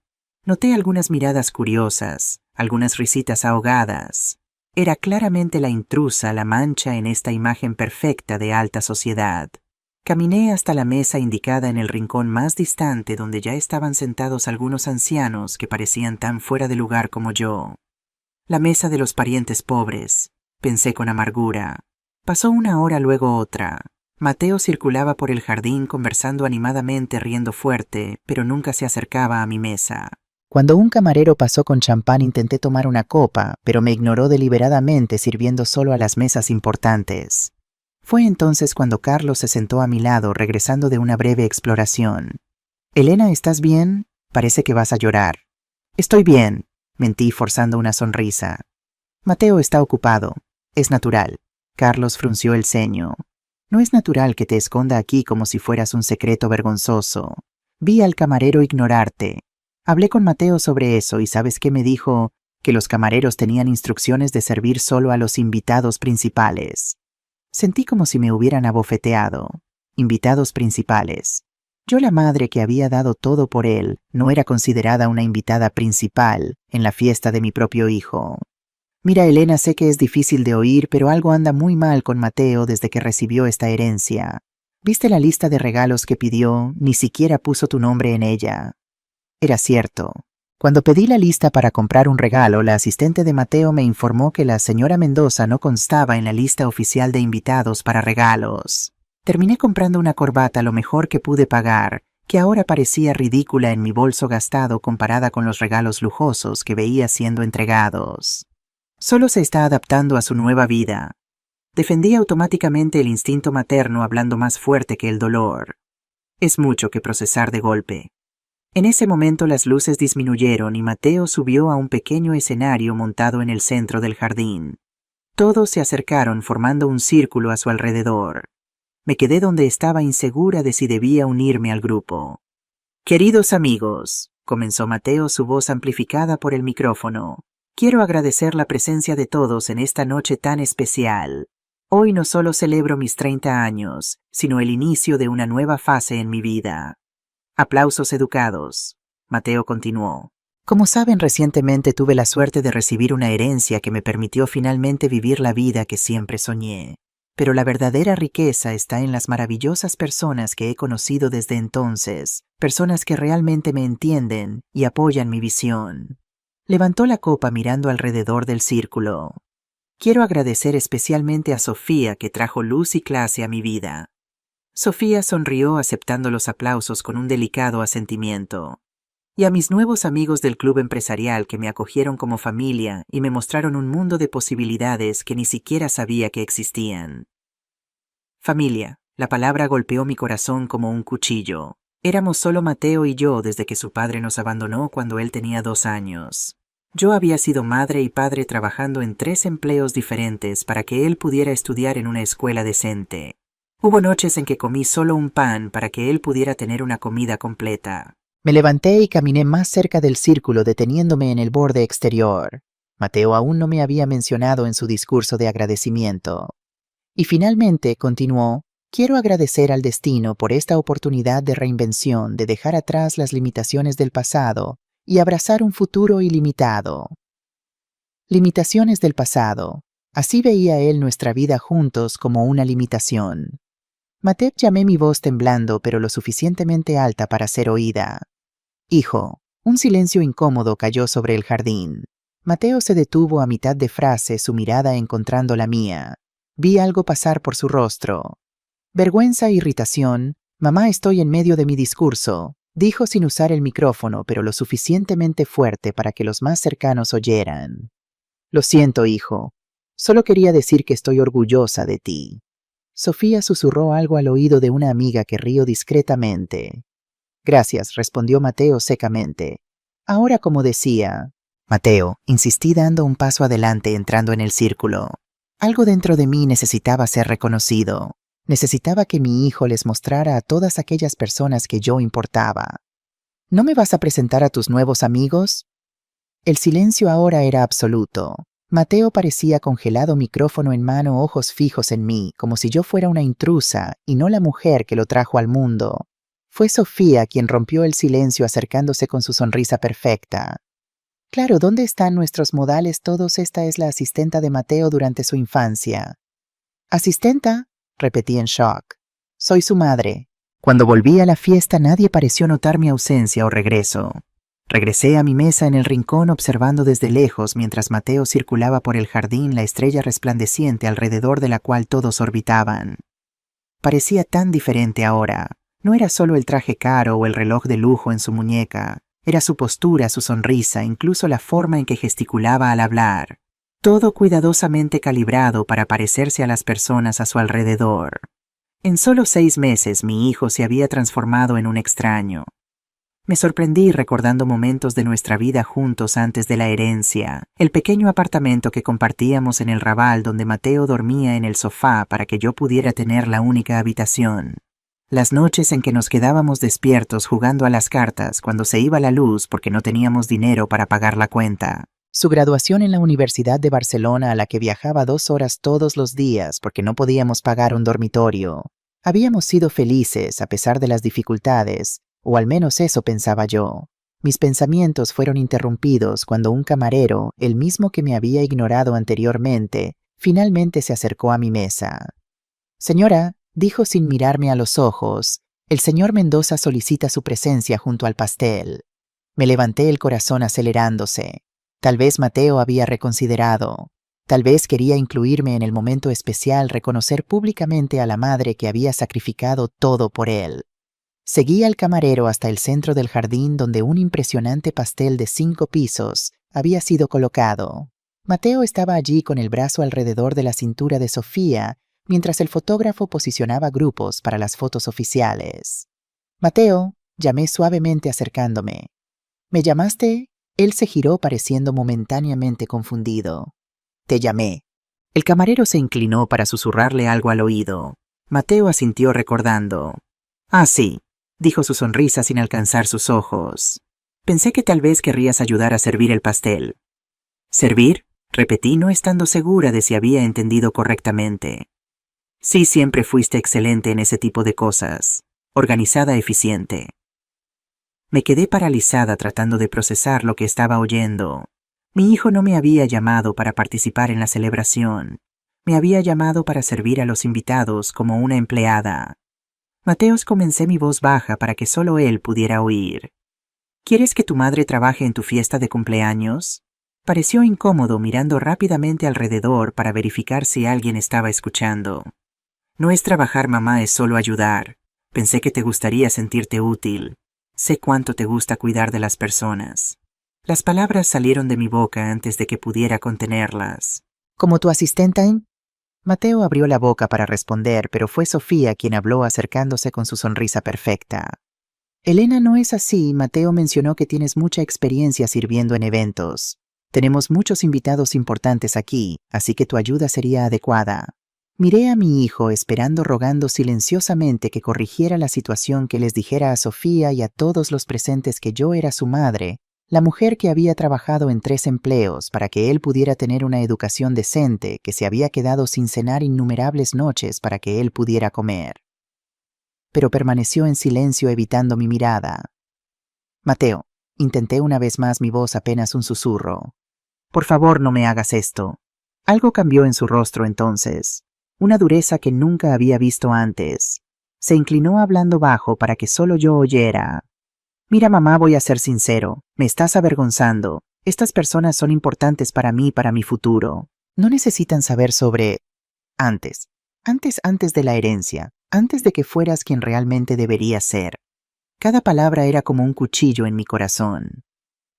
Noté algunas miradas curiosas, algunas risitas ahogadas. Era claramente la intrusa, la mancha en esta imagen perfecta de alta sociedad. Caminé hasta la mesa indicada en el rincón más distante, donde ya estaban sentados algunos ancianos que parecían tan fuera de lugar como yo. La mesa de los parientes pobres, pensé con amargura. Pasó una hora, luego otra. Mateo circulaba por el jardín conversando animadamente, riendo fuerte, pero nunca se acercaba a mi mesa. Cuando un camarero pasó con champán intenté tomar una copa, pero me ignoró deliberadamente, sirviendo solo a las mesas importantes. Fue entonces cuando Carlos se sentó a mi lado, regresando de una breve exploración. «Elena, ¿estás bien? Parece que vas a llorar». «Estoy bien», mentí forzando una sonrisa. «Mateo está ocupado. Es natural». Carlos frunció el ceño. «No es natural que te esconda aquí como si fueras un secreto vergonzoso. Vi al camarero ignorarte. Hablé con Mateo sobre eso y ¿sabes qué me dijo? Que los camareros tenían instrucciones de servir solo a los invitados principales». Sentí como si me hubieran abofeteado. Invitados principales. Yo, la madre que había dado todo por él, no era considerada una invitada principal en la fiesta de mi propio hijo. «Mira, Elena, sé que es difícil de oír, pero algo anda muy mal con Mateo desde que recibió esta herencia. ¿Viste la lista de regalos que pidió? Ni siquiera puso tu nombre en ella». Era cierto. Cuando pedí la lista para comprar un regalo, la asistente de Mateo me informó que la señora Mendoza no constaba en la lista oficial de invitados para regalos. Terminé comprando una corbata lo mejor que pude pagar, que ahora parecía ridícula en mi bolso gastado comparada con los regalos lujosos que veía siendo entregados. Solo se está adaptando a su nueva vida. Defendí automáticamente el instinto materno, hablando más fuerte que el dolor. Es mucho que procesar de golpe. En ese momento las luces disminuyeron y Mateo subió a un pequeño escenario montado en el centro del jardín. Todos se acercaron formando un círculo a su alrededor. Me quedé donde estaba, insegura de si debía unirme al grupo. «Queridos amigos», comenzó Mateo, su voz amplificada por el micrófono, «quiero agradecer la presencia de todos en esta noche tan especial. Hoy no solo celebro mis 30 años, sino el inicio de una nueva fase en mi vida». Aplausos educados. Mateo continuó. «Como saben, recientemente tuve la suerte de recibir una herencia que me permitió finalmente vivir la vida que siempre soñé. Pero la verdadera riqueza está en las maravillosas personas que he conocido desde entonces, personas que realmente me entienden y apoyan mi visión». Levantó la copa mirando alrededor del círculo. «Quiero agradecer especialmente a Sofía, que trajo luz y clase a mi vida». Sofía sonrió aceptando los aplausos con un delicado asentimiento. «Y a mis nuevos amigos del club empresarial que me acogieron como familia y me mostraron un mundo de posibilidades que ni siquiera sabía que existían». Familia, la palabra golpeó mi corazón como un cuchillo. Éramos solo Mateo y yo desde que su padre nos abandonó cuando él tenía 2 años. Yo había sido madre y padre trabajando en 3 empleos diferentes para que él pudiera estudiar en una escuela decente. Hubo noches en que comí solo un pan para que él pudiera tener una comida completa. Me levanté y caminé más cerca del círculo, deteniéndome en el borde exterior. Mateo aún no me había mencionado en su discurso de agradecimiento. Y finalmente continuó: Quiero agradecer al destino por esta oportunidad de reinvención, de dejar atrás las limitaciones del pasado y abrazar un futuro ilimitado. Limitaciones del pasado. Así veía él nuestra vida juntos como una limitación. Mateo, llamé mi voz temblando pero lo suficientemente alta para ser oída. Hijo. Un silencio incómodo cayó sobre el jardín. Mateo se detuvo a mitad de frase, su mirada encontrando la mía. Vi algo pasar por su rostro. Vergüenza e irritación. Mamá, estoy en medio de mi discurso, dijo sin usar el micrófono, pero lo suficientemente fuerte para que los más cercanos oyeran. Lo siento, hijo. Solo quería decir que estoy orgullosa de ti. Sofía susurró algo al oído de una amiga que rió discretamente. Gracias, respondió Mateo secamente. Ahora, como decía... Mateo, insistí dando un paso adelante entrando en el círculo. Algo dentro de mí necesitaba ser reconocido. Necesitaba que mi hijo les mostrara a todas aquellas personas que yo importaba. ¿No me vas a presentar a tus nuevos amigos? El silencio ahora era absoluto. Mateo parecía congelado, micrófono en mano, ojos fijos en mí, como si yo fuera una intrusa y no la mujer que lo trajo al mundo. Fue Sofía quien rompió el silencio acercándose con su sonrisa perfecta. Claro, ¿dónde están nuestros modales todos? Esta es la asistenta de Mateo durante su infancia. ¿Asistenta? Repetí en shock. Soy su madre. Cuando volví a la fiesta nadie pareció notar mi ausencia o regreso. Regresé a mi mesa en el rincón observando desde lejos mientras Mateo circulaba por el jardín la estrella resplandeciente alrededor de la cual todos orbitaban. Parecía tan diferente ahora. No era solo el traje caro o el reloj de lujo en su muñeca. Era su postura, su sonrisa, incluso la forma en que gesticulaba al hablar. Todo cuidadosamente calibrado para parecerse a las personas a su alrededor. En solo 6 meses mi hijo se había transformado en un extraño. Me sorprendí recordando momentos de nuestra vida juntos antes de la herencia, el pequeño apartamento que compartíamos en el Raval donde Mateo dormía en el sofá para que yo pudiera tener la única habitación. Las noches en que nos quedábamos despiertos jugando a las cartas cuando se iba la luz porque no teníamos dinero para pagar la cuenta. Su graduación en la Universidad de Barcelona, a la que viajaba 2 horas todos los días porque no podíamos pagar un dormitorio. Habíamos sido felices a pesar de las dificultades, o al menos eso pensaba yo. Mis pensamientos fueron interrumpidos cuando un camarero, el mismo que me había ignorado anteriormente, finalmente se acercó a mi mesa. Señora, dijo sin mirarme a los ojos, el señor Mendoza solicita su presencia junto al pastel. Me levanté, el corazón acelerándose. Tal vez Mateo había reconsiderado. Tal vez quería incluirme en el momento especial, reconocer públicamente a la madre que había sacrificado todo por él. Seguí al camarero hasta el centro del jardín donde un impresionante pastel de 5 pisos había sido colocado. Mateo estaba allí con el brazo alrededor de la cintura de Sofía, mientras el fotógrafo posicionaba grupos para las fotos oficiales. Mateo, llamé suavemente acercándome. ¿Me llamaste? Él se giró pareciendo momentáneamente confundido. Te llamé. El camarero se inclinó para susurrarle algo al oído. Mateo asintió recordando. Ah, sí, dijo su sonrisa sin alcanzar sus ojos. Pensé que tal vez querrías ayudar a servir el pastel. ¿Servir? Repetí, no estando segura de si había entendido correctamente. Sí, siempre fuiste excelente en ese tipo de cosas. Organizada, eficiente. Me quedé paralizada tratando de procesar lo que estaba oyendo. Mi hijo no me había llamado para participar en la celebración. Me había llamado para servir a los invitados como una empleada. Mateos, comencé mi voz baja para que solo él pudiera oír. ¿Quieres que tu madre trabaje en tu fiesta de cumpleaños? Pareció incómodo mirando rápidamente alrededor para verificar si alguien estaba escuchando. No es trabajar, mamá, es solo ayudar. Pensé que te gustaría sentirte útil. Sé cuánto te gusta cuidar de las personas. Las palabras salieron de mi boca antes de que pudiera contenerlas. ¿Como tu asistenta en...? Mateo abrió la boca para responder, pero fue Sofía quien habló acercándose con su sonrisa perfecta. Elena, no es así. Mateo mencionó que tienes mucha experiencia sirviendo en eventos. Tenemos muchos invitados importantes aquí, así que tu ayuda sería adecuada. Miré a mi hijo esperando, rogando silenciosamente que corrigiera la situación, que les dijera a Sofía y a todos los presentes que yo era su madre, La mujer que había trabajado en 3 empleos para que él pudiera tener una educación decente, que se había quedado sin cenar innumerables noches para que él pudiera comer. Pero permaneció en silencio evitando mi mirada. Mateo, intenté una vez más, mi voz apenas un susurro. Por favor, no me hagas esto. Algo cambió en su rostro entonces, una dureza que nunca había visto antes. Se inclinó hablando bajo para que solo yo oyera. Mira, mamá, voy a ser sincero, me estás avergonzando. Estas personas son importantes para mí, para mi futuro. No necesitan saber sobre... Antes de la herencia, antes de que fueras quien realmente deberías ser. Cada palabra era como un cuchillo en mi corazón.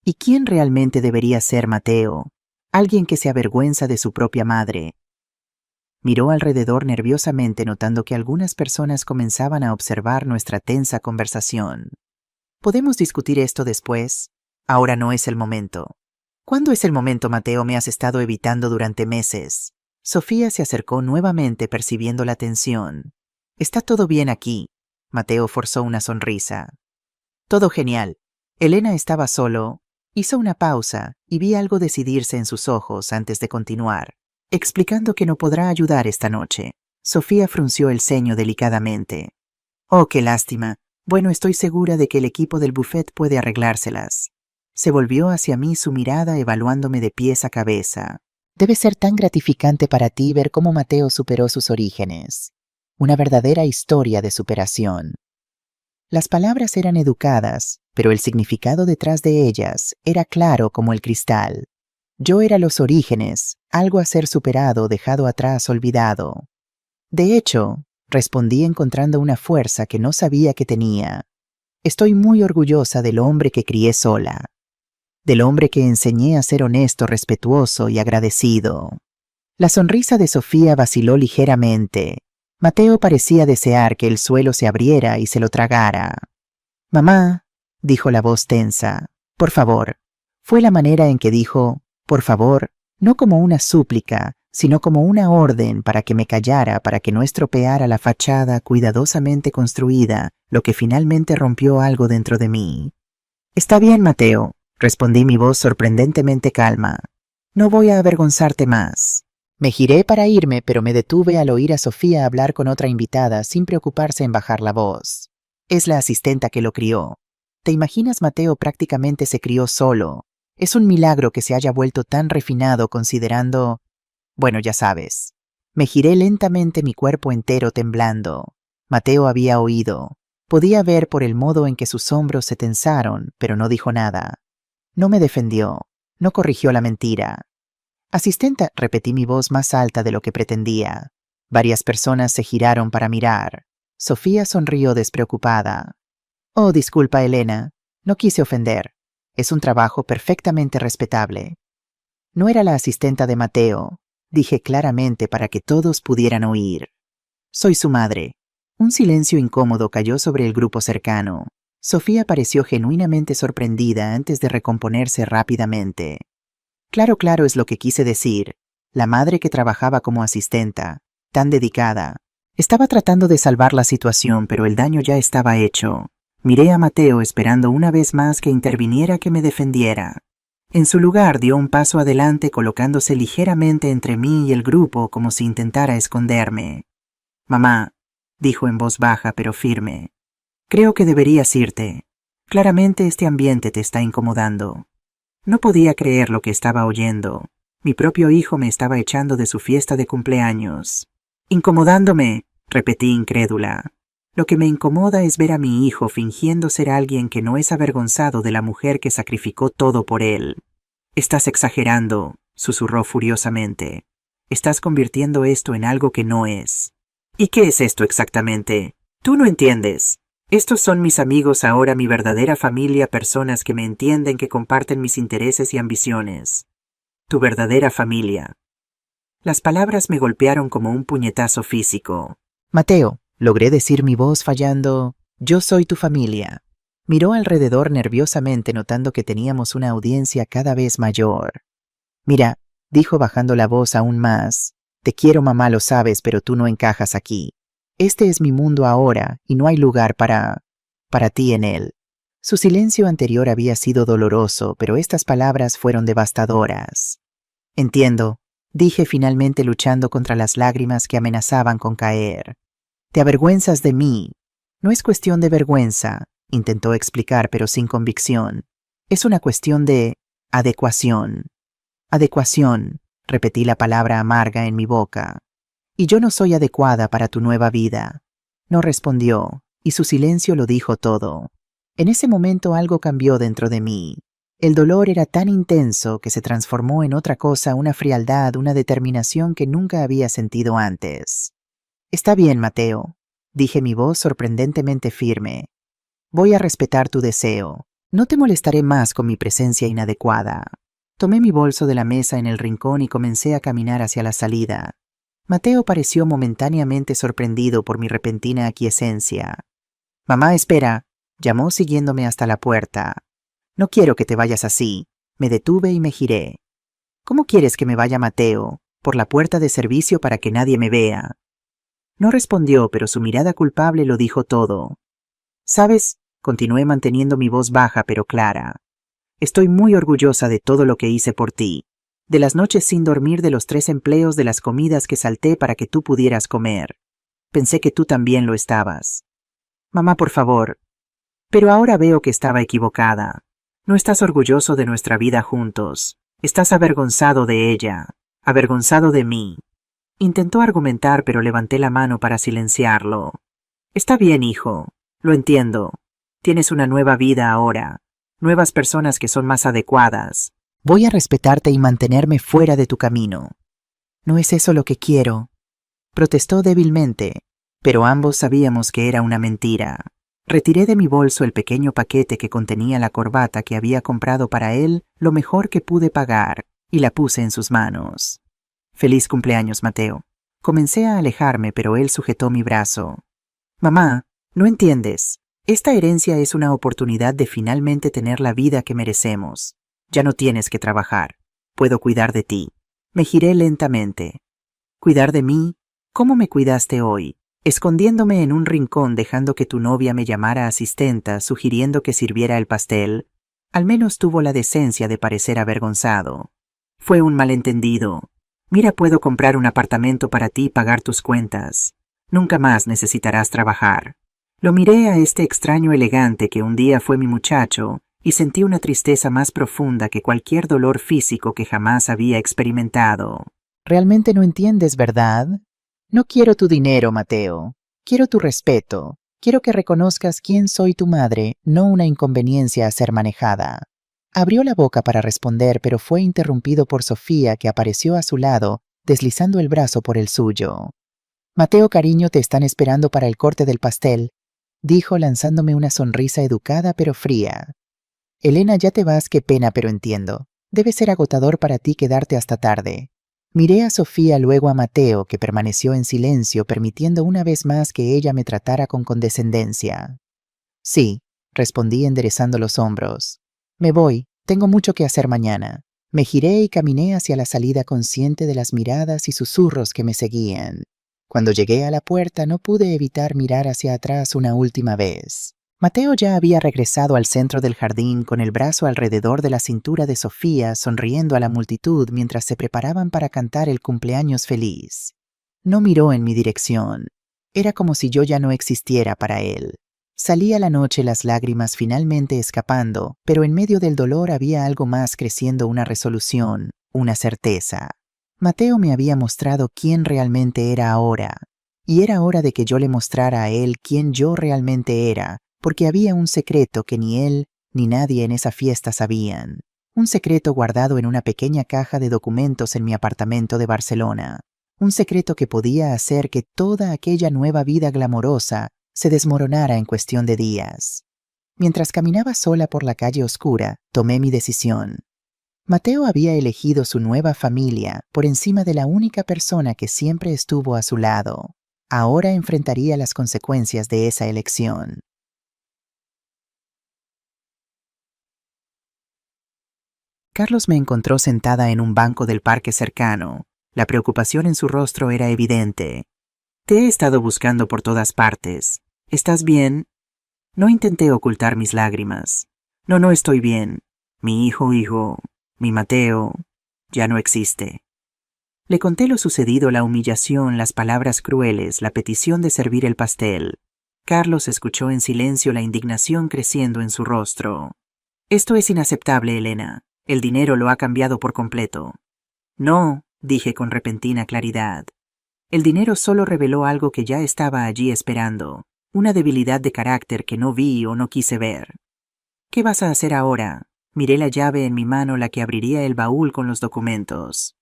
¿Y quién realmente debería ser Mateo? Alguien que se avergüenza de su propia madre. Miró alrededor nerviosamente, notando que algunas personas comenzaban a observar nuestra tensa conversación. ¿Podemos discutir esto después? Ahora no es el momento. ¿Cuándo es el momento, Mateo? Me has estado evitando durante meses. Sofía se acercó nuevamente, percibiendo la tensión. ¿Está todo bien aquí? Mateo forzó una sonrisa. Todo genial. Elena estaba solo. Hizo una pausa y vi algo decidirse en sus ojos antes de continuar, explicando que no podrá ayudar esta noche. Sofía frunció el ceño delicadamente. Oh, qué lástima. Bueno, estoy segura de que el equipo del buffet puede arreglárselas. Se volvió hacia mí, su mirada evaluándome de pies a cabeza. Debe ser tan gratificante para ti ver cómo Mateo superó sus orígenes. Una verdadera historia de superación. Las palabras eran educadas, pero el significado detrás de ellas era claro como el cristal. Yo era los orígenes, algo a ser superado, dejado atrás, olvidado. De hecho, respondí encontrando una fuerza que no sabía que tenía. Estoy muy orgullosa del hombre que crié sola. Del hombre que enseñé a ser honesto, respetuoso y agradecido. La sonrisa de Sofía vaciló ligeramente. Mateo parecía desear que el suelo se abriera y se lo tragara. Mamá, dijo la voz tensa, por favor. Fue la manera en que dijo, por favor, no como una súplica, sino como una orden para que me callara, para que no estropeara la fachada cuidadosamente construida, lo que finalmente rompió algo dentro de mí. Está bien, Mateo, respondí, mi voz sorprendentemente calma. No voy a avergonzarte más. Me giré para irme, pero me detuve al oír a Sofía hablar con otra invitada sin preocuparse en bajar la voz. Es la asistenta que lo crió. ¿Te imaginas? Mateo prácticamente se crió solo. Es un milagro que se haya vuelto tan refinado considerando... Bueno, ya sabes. Me giré lentamente, mi cuerpo entero temblando. Mateo había oído. Podía ver por el modo en que sus hombros se tensaron, pero no dijo nada. No me defendió. No corrigió la mentira. Asistenta, repetí, mi voz más alta de lo que pretendía. Varias personas se giraron para mirar. Sofía sonrió despreocupada. Oh, disculpa, Elena. No quise ofender. Es un trabajo perfectamente respetable. No era la asistenta de Mateo, dije claramente para que todos pudieran oír. Soy su madre. Un silencio incómodo cayó sobre el grupo cercano. Sofía pareció genuinamente sorprendida antes de recomponerse rápidamente. Claro, es lo que quise decir. La madre que trabajaba como asistenta, tan dedicada. Estaba tratando de salvar la situación, pero el daño ya estaba hecho. Miré a Mateo esperando una vez más que interviniera, que me defendiera. En su lugar dio un paso adelante, colocándose ligeramente entre mí y el grupo como si intentara esconderme. Mamá, dijo en voz baja pero firme, creo que deberías irte. Claramente este ambiente te está incomodando. No podía creer lo que estaba oyendo. Mi propio hijo me estaba echando de su fiesta de cumpleaños. Incomodándome, repetí incrédula. Lo que me incomoda es ver a mi hijo fingiendo ser alguien que no es avergonzado de la mujer que sacrificó todo por él. Estás exagerando, susurró furiosamente. Estás convirtiendo esto en algo que no es. ¿Y qué es esto exactamente? Tú no entiendes. Estos son mis amigos ahora, mi verdadera familia, personas que me entienden, que comparten mis intereses y ambiciones. Tu verdadera familia. Las palabras me golpearon como un puñetazo físico. Mateo, logré decir, mi voz fallando. Yo soy tu familia. Miró alrededor nerviosamente, notando que teníamos una audiencia cada vez mayor. Mira, dijo bajando la voz aún más. Te quiero, mamá, lo sabes, pero tú no encajas aquí. Este es mi mundo ahora y no hay lugar para ti en él. Su silencio anterior había sido doloroso, pero estas palabras fueron devastadoras. Entiendo, dije finalmente luchando contra las lágrimas que amenazaban con caer. Te avergüenzas de mí. No es cuestión de vergüenza, intentó explicar pero sin convicción. Es una cuestión de adecuación. Adecuación, repetí la palabra amarga en mi boca. Y yo no soy adecuada para tu nueva vida. No respondió, y su silencio lo dijo todo. En ese momento algo cambió dentro de mí. El dolor era tan intenso que se transformó en otra cosa, una frialdad, una determinación que nunca había sentido antes. Está bien, Mateo, dije, mi voz sorprendentemente firme. Voy a respetar tu deseo. No te molestaré más con mi presencia inadecuada. Tomé mi bolso de la mesa en el rincón y comencé a caminar hacia la salida. Mateo pareció momentáneamente sorprendido por mi repentina aquiescencia. Mamá, espera, llamó siguiéndome hasta la puerta. No quiero que te vayas así. Me detuve y me giré. ¿Cómo quieres que me vaya, Mateo? Por la puerta de servicio para que nadie me vea. No respondió, pero su mirada culpable lo dijo todo. ¿Sabes? Continué manteniendo mi voz baja pero clara. Estoy muy orgullosa de todo lo que hice por ti. De las noches sin dormir, de los 3 empleos, de las comidas que salté para que tú pudieras comer. Pensé que tú también lo estabas. Mamá, por favor. Pero ahora veo que estaba equivocada. No estás orgulloso de nuestra vida juntos. Estás avergonzado de ella. Avergonzado de mí. Intentó argumentar, pero levanté la mano para silenciarlo. Está bien, hijo. Lo entiendo. Tienes una nueva vida ahora. Nuevas personas que son más adecuadas. Voy a respetarte y mantenerme fuera de tu camino. No es eso lo que quiero. Protestó débilmente, pero ambos sabíamos que era una mentira. Retiré de mi bolso el pequeño paquete que contenía la corbata que había comprado para él, lo mejor que pude pagar, y la puse en sus manos. Feliz cumpleaños, Mateo. Comencé a alejarme, pero él sujetó mi brazo. Mamá, no entiendes. Esta herencia es una oportunidad de finalmente tener la vida que merecemos. Ya no tienes que trabajar. Puedo cuidar de ti. Me giré lentamente. ¿Cuidar de mí? ¿Cómo me cuidaste hoy? Escondiéndome en un rincón, dejando que tu novia me llamara asistenta, sugiriendo que sirviera el pastel. Al menos tuvo la decencia de parecer avergonzado. Fue un malentendido. Mira, puedo comprar un apartamento para ti y pagar tus cuentas. Nunca más necesitarás trabajar. Lo miré a este extraño elegante que un día fue mi muchacho y sentí una tristeza más profunda que cualquier dolor físico que jamás había experimentado. Realmente no entiendes, ¿verdad? No quiero tu dinero, Mateo. Quiero tu respeto. Quiero que reconozcas quién soy tu madre, no una inconveniencia a ser manejada. Abrió la boca para responder, pero fue interrumpido por Sofía, que apareció a su lado, deslizando el brazo por el suyo. Mateo, cariño, te están esperando para el corte del pastel, dijo lanzándome una sonrisa educada pero fría. Elena, ya te vas, qué pena, pero entiendo. Debe ser agotador para ti quedarte hasta tarde. Miré a Sofía, luego a Mateo, que permaneció en silencio, permitiendo una vez más que ella me tratara con condescendencia. Sí, respondí enderezando los hombros. Me voy, tengo mucho que hacer mañana. Me giré y caminé hacia la salida, consciente de las miradas y susurros que me seguían. Cuando llegué a la puerta no pude evitar mirar hacia atrás una última vez. Mateo ya había regresado al centro del jardín con el brazo alrededor de la cintura de Sofía, sonriendo a la multitud mientras se preparaban para cantar el cumpleaños feliz. No miró en mi dirección. Era como si yo ya no existiera para él. Salía la noche, las lágrimas finalmente escapando, pero en medio del dolor había algo más creciendo, una resolución, una certeza. Mateo me había mostrado quién realmente era ahora, y era hora de que yo le mostrara a él quién yo realmente era, porque había un secreto que ni él ni nadie en esa fiesta sabían. Un secreto guardado en una pequeña caja de documentos en mi apartamento de Barcelona. Un secreto que podía hacer que toda aquella nueva vida glamorosa se desmoronara en cuestión de días. Mientras caminaba sola por la calle oscura, tomé mi decisión. Mateo había elegido su nueva familia por encima de la única persona que siempre estuvo a su lado. Ahora enfrentaría las consecuencias de esa elección. Carlos me encontró sentada en un banco del parque cercano. La preocupación en su rostro era evidente. Te he estado buscando por todas partes. ¿Estás bien? No intenté ocultar mis lágrimas. No estoy bien. Mi hijo, mi Mateo, ya no existe. Le conté lo sucedido, la humillación, las palabras crueles, la petición de servir el pastel. Carlos escuchó en silencio, la indignación creciendo en su rostro. Esto es inaceptable, Elena. El dinero lo ha cambiado por completo. No, dije con repentina claridad. El dinero solo reveló algo que ya estaba allí esperando, una debilidad de carácter que no vi o no quise ver. ¿Qué vas a hacer ahora? Miré la llave en mi mano, la que abriría el baúl con los documentos.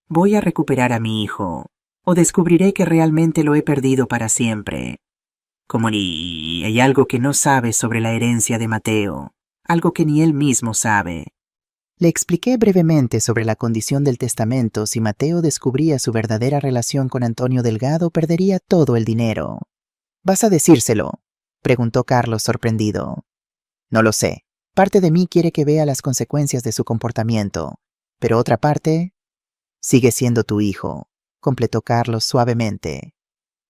Voy a recuperar a mi hijo, o descubriré que realmente lo he perdido para siempre. Como ni hay algo que no sabes sobre la herencia de Mateo, algo que ni él mismo sabe. Le expliqué brevemente sobre la condición del testamento. Si Mateo descubría su verdadera relación con Antonio Delgado, perdería todo el dinero. ¿Vas a decírselo?, preguntó Carlos sorprendido. No lo sé. Parte de mí quiere que vea las consecuencias de su comportamiento, pero otra parte... Sigue siendo tu hijo, completó Carlos suavemente.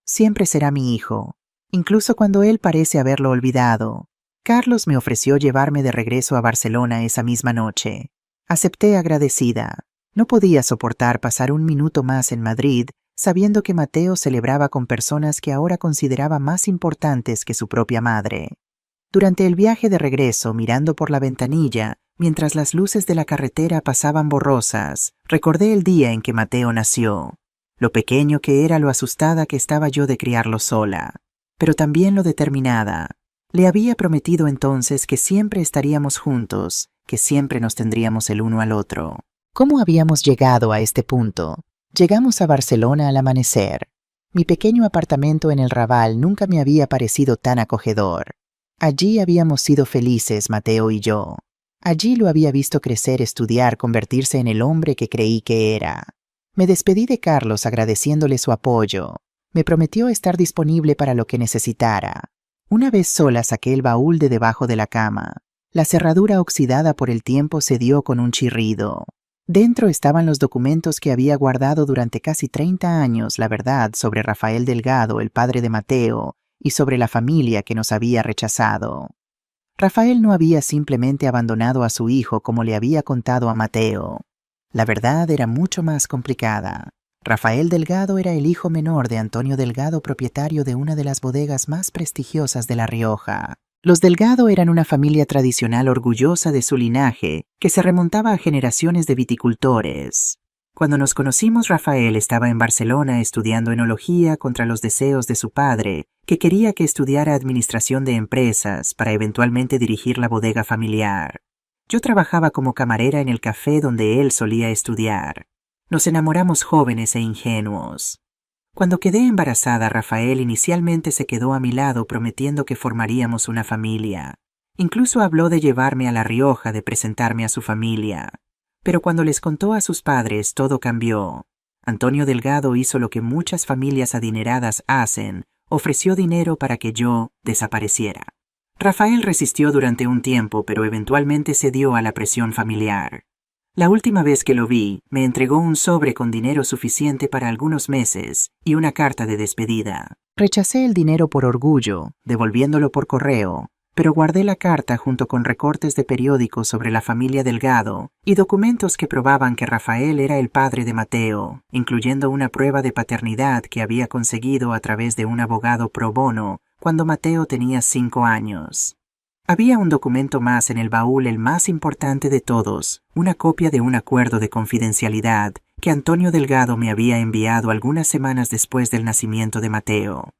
Siempre será mi hijo, incluso cuando él parece haberlo olvidado. Carlos me ofreció llevarme de regreso a Barcelona esa misma noche. Acepté agradecida. No podía soportar pasar un minuto más en Madrid, sabiendo que Mateo celebraba con personas que ahora consideraba más importantes que su propia madre. Durante el viaje de regreso, mirando por la ventanilla, mientras las luces de la carretera pasaban borrosas, recordé el día en que Mateo nació. Lo pequeño que era, lo asustada que estaba yo de criarlo sola, pero también lo determinada. Le había prometido entonces que siempre estaríamos juntos, que siempre nos tendríamos el uno al otro. ¿Cómo habíamos llegado a este punto? Llegamos a Barcelona al amanecer. Mi pequeño apartamento en el Raval nunca me había parecido tan acogedor. Allí habíamos sido felices, Mateo y yo. Allí lo había visto crecer, estudiar, convertirse en el hombre que creí que era. Me despedí de Carlos agradeciéndole su apoyo. Me prometió estar disponible para lo que necesitara. Una vez sola saqué el baúl de debajo de la cama. La cerradura, oxidada por el tiempo, cedió con un chirrido. Dentro estaban los documentos que había guardado durante casi 30 años, la verdad sobre Rafael Delgado, el padre de Mateo, y sobre la familia que nos había rechazado. Rafael no había simplemente abandonado a su hijo como le había contado a Mateo. La verdad era mucho más complicada. Rafael Delgado era el hijo menor de Antonio Delgado, propietario de una de las bodegas más prestigiosas de La Rioja. Los Delgado eran una familia tradicional orgullosa de su linaje, que se remontaba a generaciones de viticultores. Cuando nos conocimos, Rafael estaba en Barcelona estudiando enología contra los deseos de su padre, que quería que estudiara administración de empresas para eventualmente dirigir la bodega familiar. Yo trabajaba como camarera en el café donde él solía estudiar. Nos enamoramos jóvenes e ingenuos. Cuando quedé embarazada, Rafael inicialmente se quedó a mi lado prometiendo que formaríamos una familia. Incluso habló de llevarme a La Rioja, de presentarme a su familia. Pero cuando les contó a sus padres, todo cambió. Antonio Delgado hizo lo que muchas familias adineradas hacen, ofreció dinero para que yo desapareciera. Rafael resistió durante un tiempo, pero eventualmente cedió a la presión familiar. La última vez que lo vi, me entregó un sobre con dinero suficiente para algunos meses y una carta de despedida. Rechacé el dinero por orgullo, devolviéndolo por correo, pero guardé la carta junto con recortes de periódicos sobre la familia Delgado y documentos que probaban que Rafael era el padre de Mateo, incluyendo una prueba de paternidad que había conseguido a través de un abogado pro bono cuando Mateo tenía 5 años. Había un documento más en el baúl, el más importante de todos, una copia de un acuerdo de confidencialidad que Antonio Delgado me había enviado algunas semanas después del nacimiento de Mateo.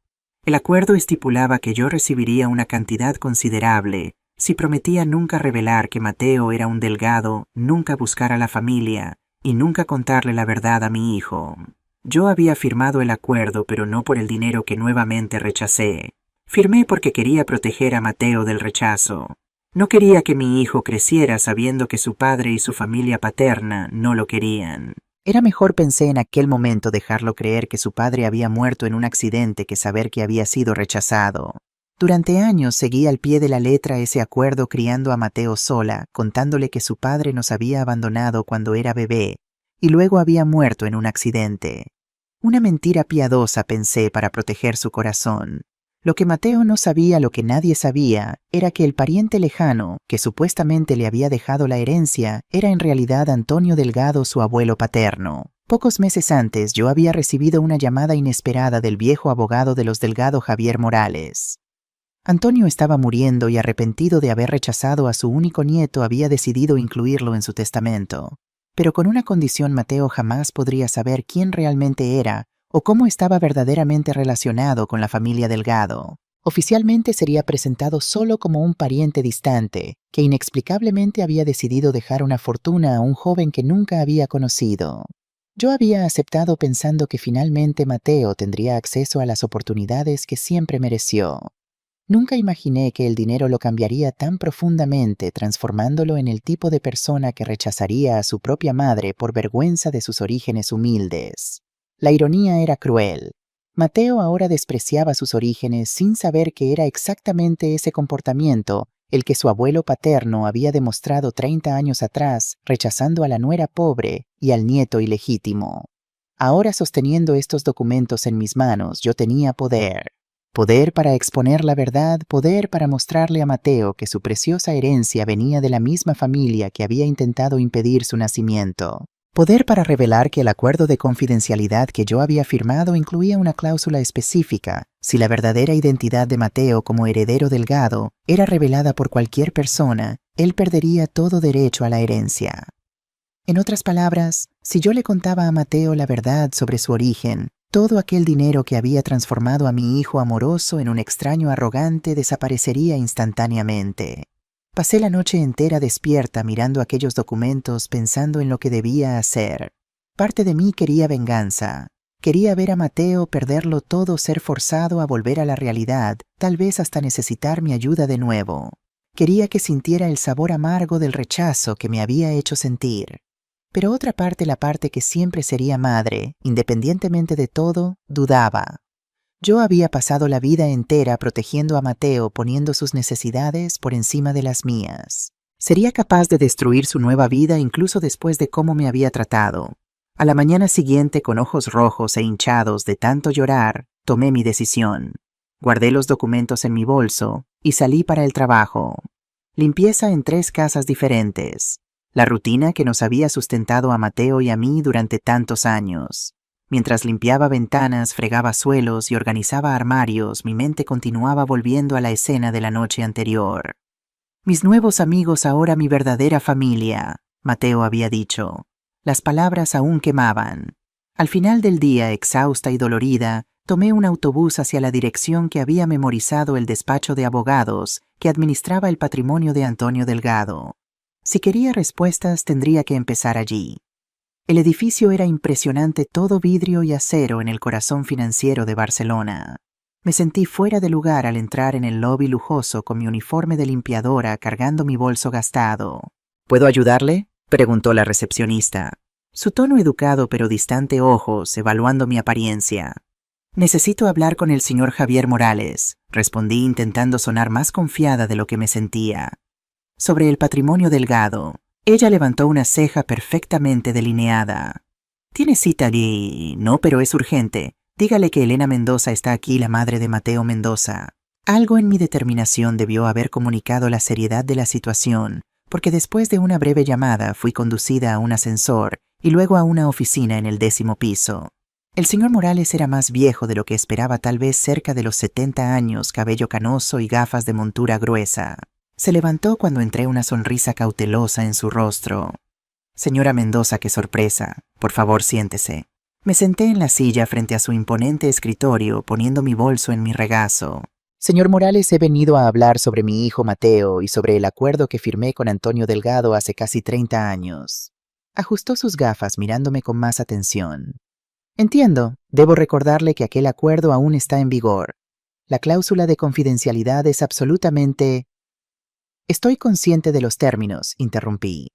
El acuerdo estipulaba que yo recibiría una cantidad considerable si prometía nunca revelar que Mateo era un Delgado, nunca buscar a la familia y nunca contarle la verdad a mi hijo. Yo había firmado el acuerdo, pero no por el dinero que nuevamente rechacé. Firmé porque quería proteger a Mateo del rechazo. No quería que mi hijo creciera sabiendo que su padre y su familia paterna no lo querían. Era mejor, pensé en aquel momento, dejarlo creer que su padre había muerto en un accidente que saber que había sido rechazado. Durante años seguí al pie de la letra ese acuerdo, criando a Mateo sola, contándole que su padre nos había abandonado cuando era bebé y luego había muerto en un accidente. Una mentira piadosa, pensé, para proteger su corazón. Lo que Mateo no sabía, lo que nadie sabía, era que el pariente lejano, que supuestamente le había dejado la herencia, era en realidad Antonio Delgado, su abuelo paterno. Pocos meses antes yo había recibido una llamada inesperada del viejo abogado de los Delgado, Javier Morales. Antonio estaba muriendo y, arrepentido de haber rechazado a su único nieto, había decidido incluirlo en su testamento. Pero con una condición: Mateo jamás podría saber quién realmente era o cómo estaba verdaderamente relacionado con la familia Delgado. Oficialmente sería presentado solo como un pariente distante, que inexplicablemente había decidido dejar una fortuna a un joven que nunca había conocido. Yo había aceptado pensando que finalmente Mateo tendría acceso a las oportunidades que siempre mereció. Nunca imaginé que el dinero lo cambiaría tan profundamente, transformándolo en el tipo de persona que rechazaría a su propia madre por vergüenza de sus orígenes humildes. La ironía era cruel. Mateo ahora despreciaba sus orígenes sin saber que era exactamente ese comportamiento el que su abuelo paterno había demostrado 30 años atrás, rechazando a la nuera pobre y al nieto ilegítimo. Ahora, sosteniendo estos documentos en mis manos, yo tenía poder. Poder para exponer la verdad, poder para mostrarle a Mateo que su preciosa herencia venía de la misma familia que había intentado impedir su nacimiento. Poder para revelar que el acuerdo de confidencialidad que yo había firmado incluía una cláusula específica: si la verdadera identidad de Mateo como heredero Delgado era revelada por cualquier persona, él perdería todo derecho a la herencia. En otras palabras, si yo le contaba a Mateo la verdad sobre su origen, todo aquel dinero que había transformado a mi hijo amoroso en un extraño arrogante desaparecería instantáneamente. Pasé la noche entera despierta mirando aquellos documentos, pensando en lo que debía hacer. Parte de mí quería venganza. Quería ver a Mateo perderlo todo, ser forzado a volver a la realidad, tal vez hasta necesitar mi ayuda de nuevo. Quería que sintiera el sabor amargo del rechazo que me había hecho sentir. Pero otra parte, la parte que siempre sería madre, independientemente de todo, dudaba. Yo había pasado la vida entera protegiendo a Mateo, poniendo sus necesidades por encima de las mías. Sería capaz de destruir su nueva vida incluso después de cómo me había tratado. A la mañana siguiente, con ojos rojos e hinchados de tanto llorar, tomé mi decisión. Guardé los documentos en mi bolso y salí para el trabajo. Limpieza en 3 casas diferentes. La rutina que nos había sustentado a Mateo y a mí durante tantos años. Mientras limpiaba ventanas, fregaba suelos y organizaba armarios, mi mente continuaba volviendo a la escena de la noche anterior. Mis nuevos amigos, ahora mi verdadera familia, Mateo había dicho. Las palabras aún quemaban. Al final del día, exhausta y dolorida, tomé un autobús hacia la dirección que había memorizado: el despacho de abogados que administraba el patrimonio de Antonio Delgado. Si quería respuestas, tendría que empezar allí. El edificio era impresionante, todo vidrio y acero en el corazón financiero de Barcelona. Me sentí fuera de lugar al entrar en el lobby lujoso con mi uniforme de limpiadora, cargando mi bolso gastado. ¿Puedo ayudarle?, preguntó la recepcionista. Su tono educado pero distante, ojos evaluando mi apariencia. Necesito hablar con el señor Javier Morales, respondí intentando sonar más confiada de lo que me sentía. Sobre el patrimonio Delgado. Ella levantó una ceja perfectamente delineada. ¿Tiene cita allí? No, pero es urgente. Dígale que Elena Mendoza está aquí, la madre de Mateo Mendoza. Algo en mi determinación debió haber comunicado la seriedad de la situación, porque después de una breve llamada fui conducida a un ascensor y luego a una oficina en el 10º piso. El señor Morales era más viejo de lo que esperaba, tal vez cerca de los 70 años, cabello canoso y gafas de montura gruesa. Se levantó cuando entré, una sonrisa cautelosa en su rostro. Señora Mendoza, qué sorpresa. Por favor, siéntese. Me senté en la silla frente a su imponente escritorio, poniendo mi bolso en mi regazo. Señor Morales, he venido a hablar sobre mi hijo Mateo y sobre el acuerdo que firmé con Antonio Delgado hace casi 30 años. Ajustó sus gafas mirándome con más atención. Entiendo. Debo recordarle que aquel acuerdo aún está en vigor. La cláusula de confidencialidad es absolutamente... Estoy consciente de los términos, interrumpí.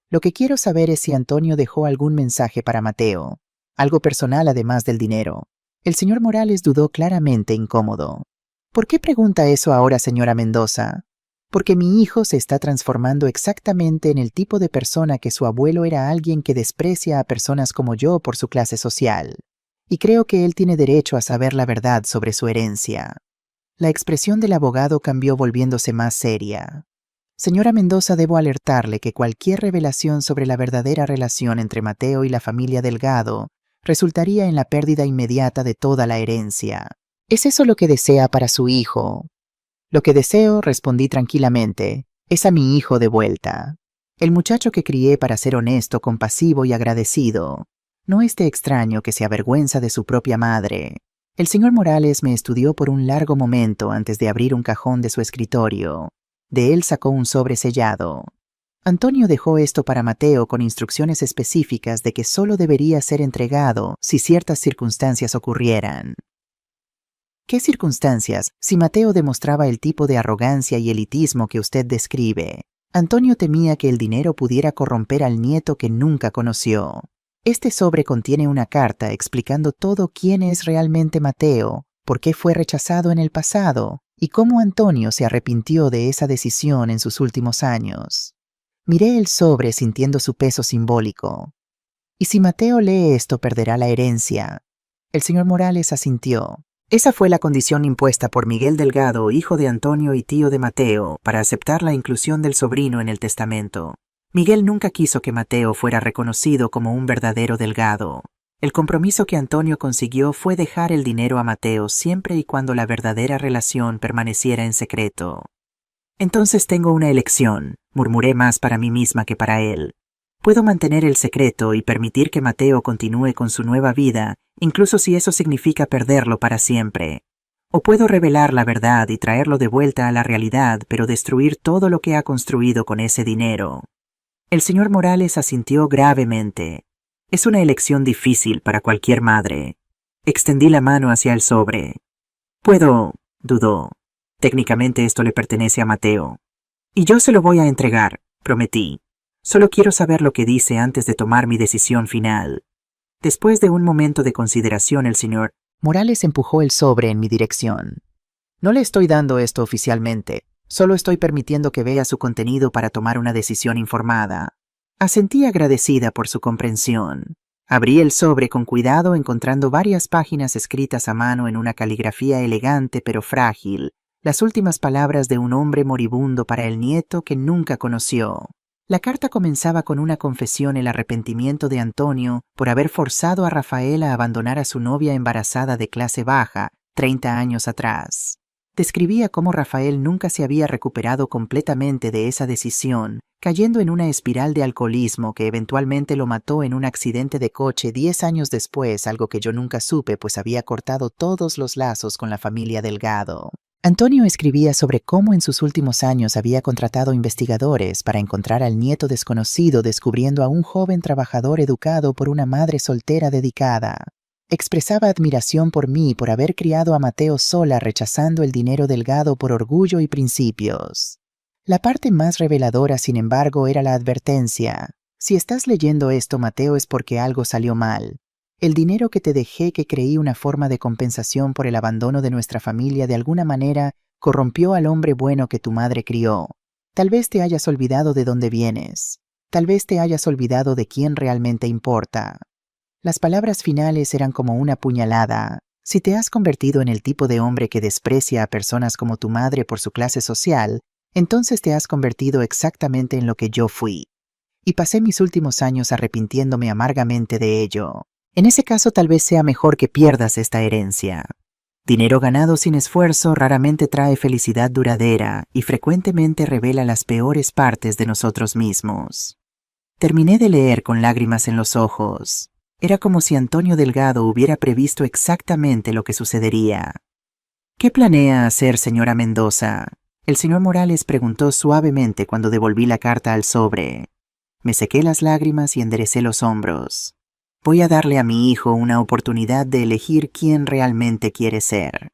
Lo que quiero saber es si Antonio dejó algún mensaje para Mateo. Algo personal además del dinero. El señor Morales dudó, claramente incómodo. ¿Por qué pregunta eso ahora, señora Mendoza? Porque mi hijo se está transformando exactamente en el tipo de persona que su abuelo era, alguien que desprecia a personas como yo por su clase social. Y creo que él tiene derecho a saber la verdad sobre su herencia. La expresión del abogado cambió volviéndose más seria. Señora Mendoza, debo alertarle que cualquier revelación sobre la verdadera relación entre Mateo y la familia Delgado resultaría en la pérdida inmediata de toda la herencia. ¿Es eso lo que desea para su hijo? Lo que deseo, respondí tranquilamente, es a mi hijo de vuelta. El muchacho que crié para ser honesto, compasivo y agradecido. No este extraño que se avergüenza de su propia madre. El señor Morales me estudió por un largo momento antes de abrir un cajón de su escritorio. De él sacó un sobre sellado. Antonio dejó esto para Mateo con instrucciones específicas de que solo debería ser entregado si ciertas circunstancias ocurrieran. ¿Qué circunstancias, si Mateo demostraba el tipo de arrogancia y elitismo que usted describe? Antonio temía que el dinero pudiera corromper al nieto que nunca conoció. Este sobre contiene una carta explicando todo quién es realmente Mateo, por qué fue rechazado en el pasado y cómo Antonio se arrepintió de esa decisión en sus últimos años. Miré el sobre sintiendo su peso simbólico. ¿Y si Mateo lee esto, perderá la herencia? El señor Morales asintió. Esa fue la condición impuesta por Miguel Delgado, hijo de Antonio y tío de Mateo, para aceptar la inclusión del sobrino en el testamento. Miguel nunca quiso que Mateo fuera reconocido como un verdadero Delgado. El compromiso que Antonio consiguió fue dejar el dinero a Mateo siempre y cuando la verdadera relación permaneciera en secreto. Entonces tengo una elección, murmuré más para mí misma que para él. Puedo mantener el secreto y permitir que Mateo continúe con su nueva vida, incluso si eso significa perderlo para siempre. O puedo revelar la verdad y traerlo de vuelta a la realidad, pero destruir todo lo que ha construido con ese dinero. El señor Morales asintió gravemente. Es una elección difícil para cualquier madre. Extendí la mano hacia el sobre. Puedo, dudó. Técnicamente esto le pertenece a Mateo. Y yo se lo voy a entregar, prometí. Solo quiero saber lo que dice antes de tomar mi decisión final. Después de un momento de consideración, el señor Morales empujó el sobre en mi dirección. No le estoy dando esto oficialmente, solo estoy permitiendo que vea su contenido para tomar una decisión informada. Asentí agradecida por su comprensión. Abrí el sobre con cuidado, encontrando varias páginas escritas a mano en una caligrafía elegante pero frágil, las últimas palabras de un hombre moribundo para el nieto que nunca conoció. La carta comenzaba con una confesión, el arrepentimiento de Antonio por haber forzado a Rafael a abandonar a su novia embarazada de clase baja 30 años atrás. Describía cómo Rafael nunca se había recuperado completamente de esa decisión, cayendo en una espiral de alcoholismo que eventualmente lo mató en un accidente de coche 10 años después, algo que yo nunca supe pues había cortado todos los lazos con la familia Delgado. Antonio escribía sobre cómo en sus últimos años había contratado investigadores para encontrar al nieto desconocido, descubriendo a un joven trabajador educado por una madre soltera dedicada. Expresaba admiración por mí por haber criado a Mateo sola, rechazando el dinero Delgado por orgullo y principios. La parte más reveladora, sin embargo, era la advertencia. Si estás leyendo esto, Mateo, es porque algo salió mal. El dinero que te dejé, que creí una forma de compensación por el abandono de nuestra familia, de alguna manera corrompió al hombre bueno que tu madre crió. Tal vez te hayas olvidado de dónde vienes. Tal vez te hayas olvidado de quién realmente importa. Las palabras finales eran como una puñalada. Si te has convertido en el tipo de hombre que desprecia a personas como tu madre por su clase social, entonces te has convertido exactamente en lo que yo fui. Y pasé mis últimos años arrepintiéndome amargamente de ello. En ese caso tal vez sea mejor que pierdas esta herencia. Dinero ganado sin esfuerzo raramente trae felicidad duradera y frecuentemente revela las peores partes de nosotros mismos. Terminé de leer con lágrimas en los ojos. Era como si Antonio Delgado hubiera previsto exactamente lo que sucedería. ¿Qué planea hacer, señora Mendoza? El señor Morales preguntó suavemente cuando devolví la carta al sobre. Me sequé las lágrimas y enderecé los hombros. Voy a darle a mi hijo una oportunidad de elegir quién realmente quiere ser.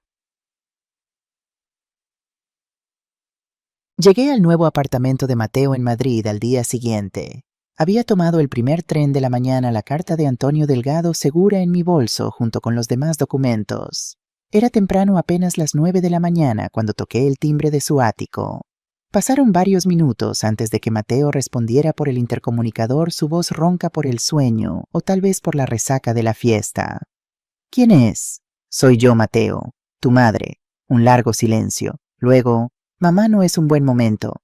Llegué al nuevo apartamento de Mateo en Madrid al día siguiente. Había tomado el primer tren de la mañana, la carta de Antonio Delgado segura en mi bolso junto con los demás documentos. Era temprano, apenas las 9 de la mañana, cuando toqué el timbre de su ático. Pasaron varios minutos antes de que Mateo respondiera por el intercomunicador, su voz ronca por el sueño o tal vez por la resaca de la fiesta. ¿Quién es? Soy yo, Mateo, tu madre. Un largo silencio. Luego, mamá, no es un buen momento.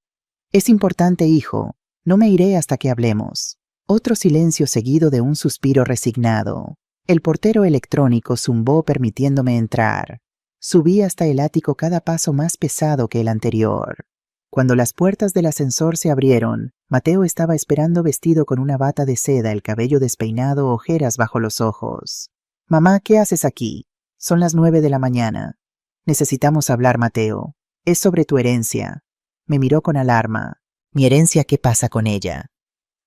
Es importante, hijo. No me iré hasta que hablemos. Otro silencio seguido de un suspiro resignado. El portero electrónico zumbó permitiéndome entrar. Subí hasta el ático cada paso más pesado que el anterior. Cuando las puertas del ascensor se abrieron, Mateo estaba esperando vestido con una bata de seda, el cabello despeinado, ojeras bajo los ojos. Mamá, ¿qué haces aquí? Son las 9 de la mañana. Necesitamos hablar, Mateo. Es sobre tu herencia. Me miró con alarma. ¿Mi herencia? ¿Qué pasa con ella?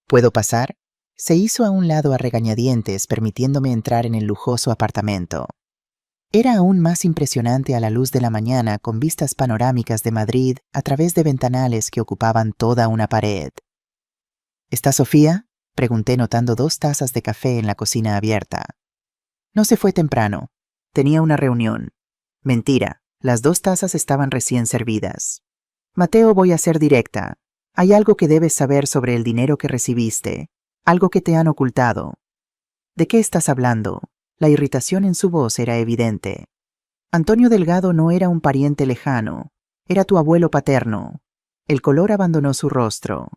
¿Puedo pasar? Se hizo a un lado a regañadientes, permitiéndome entrar en el lujoso apartamento. Era aún más impresionante a la luz de la mañana, con vistas panorámicas de Madrid a través de ventanales que ocupaban toda una pared. ¿Está Sofía? Pregunté notando 2 tazas de café en la cocina abierta. No, se fue temprano. Tenía una reunión. Mentira, las 2 tazas estaban recién servidas. Mateo, voy a ser directa. Hay algo que debes saber sobre el dinero que recibiste, algo que te han ocultado. ¿De qué estás hablando? La irritación en su voz era evidente. Antonio Delgado no era un pariente lejano, era tu abuelo paterno. El color abandonó su rostro.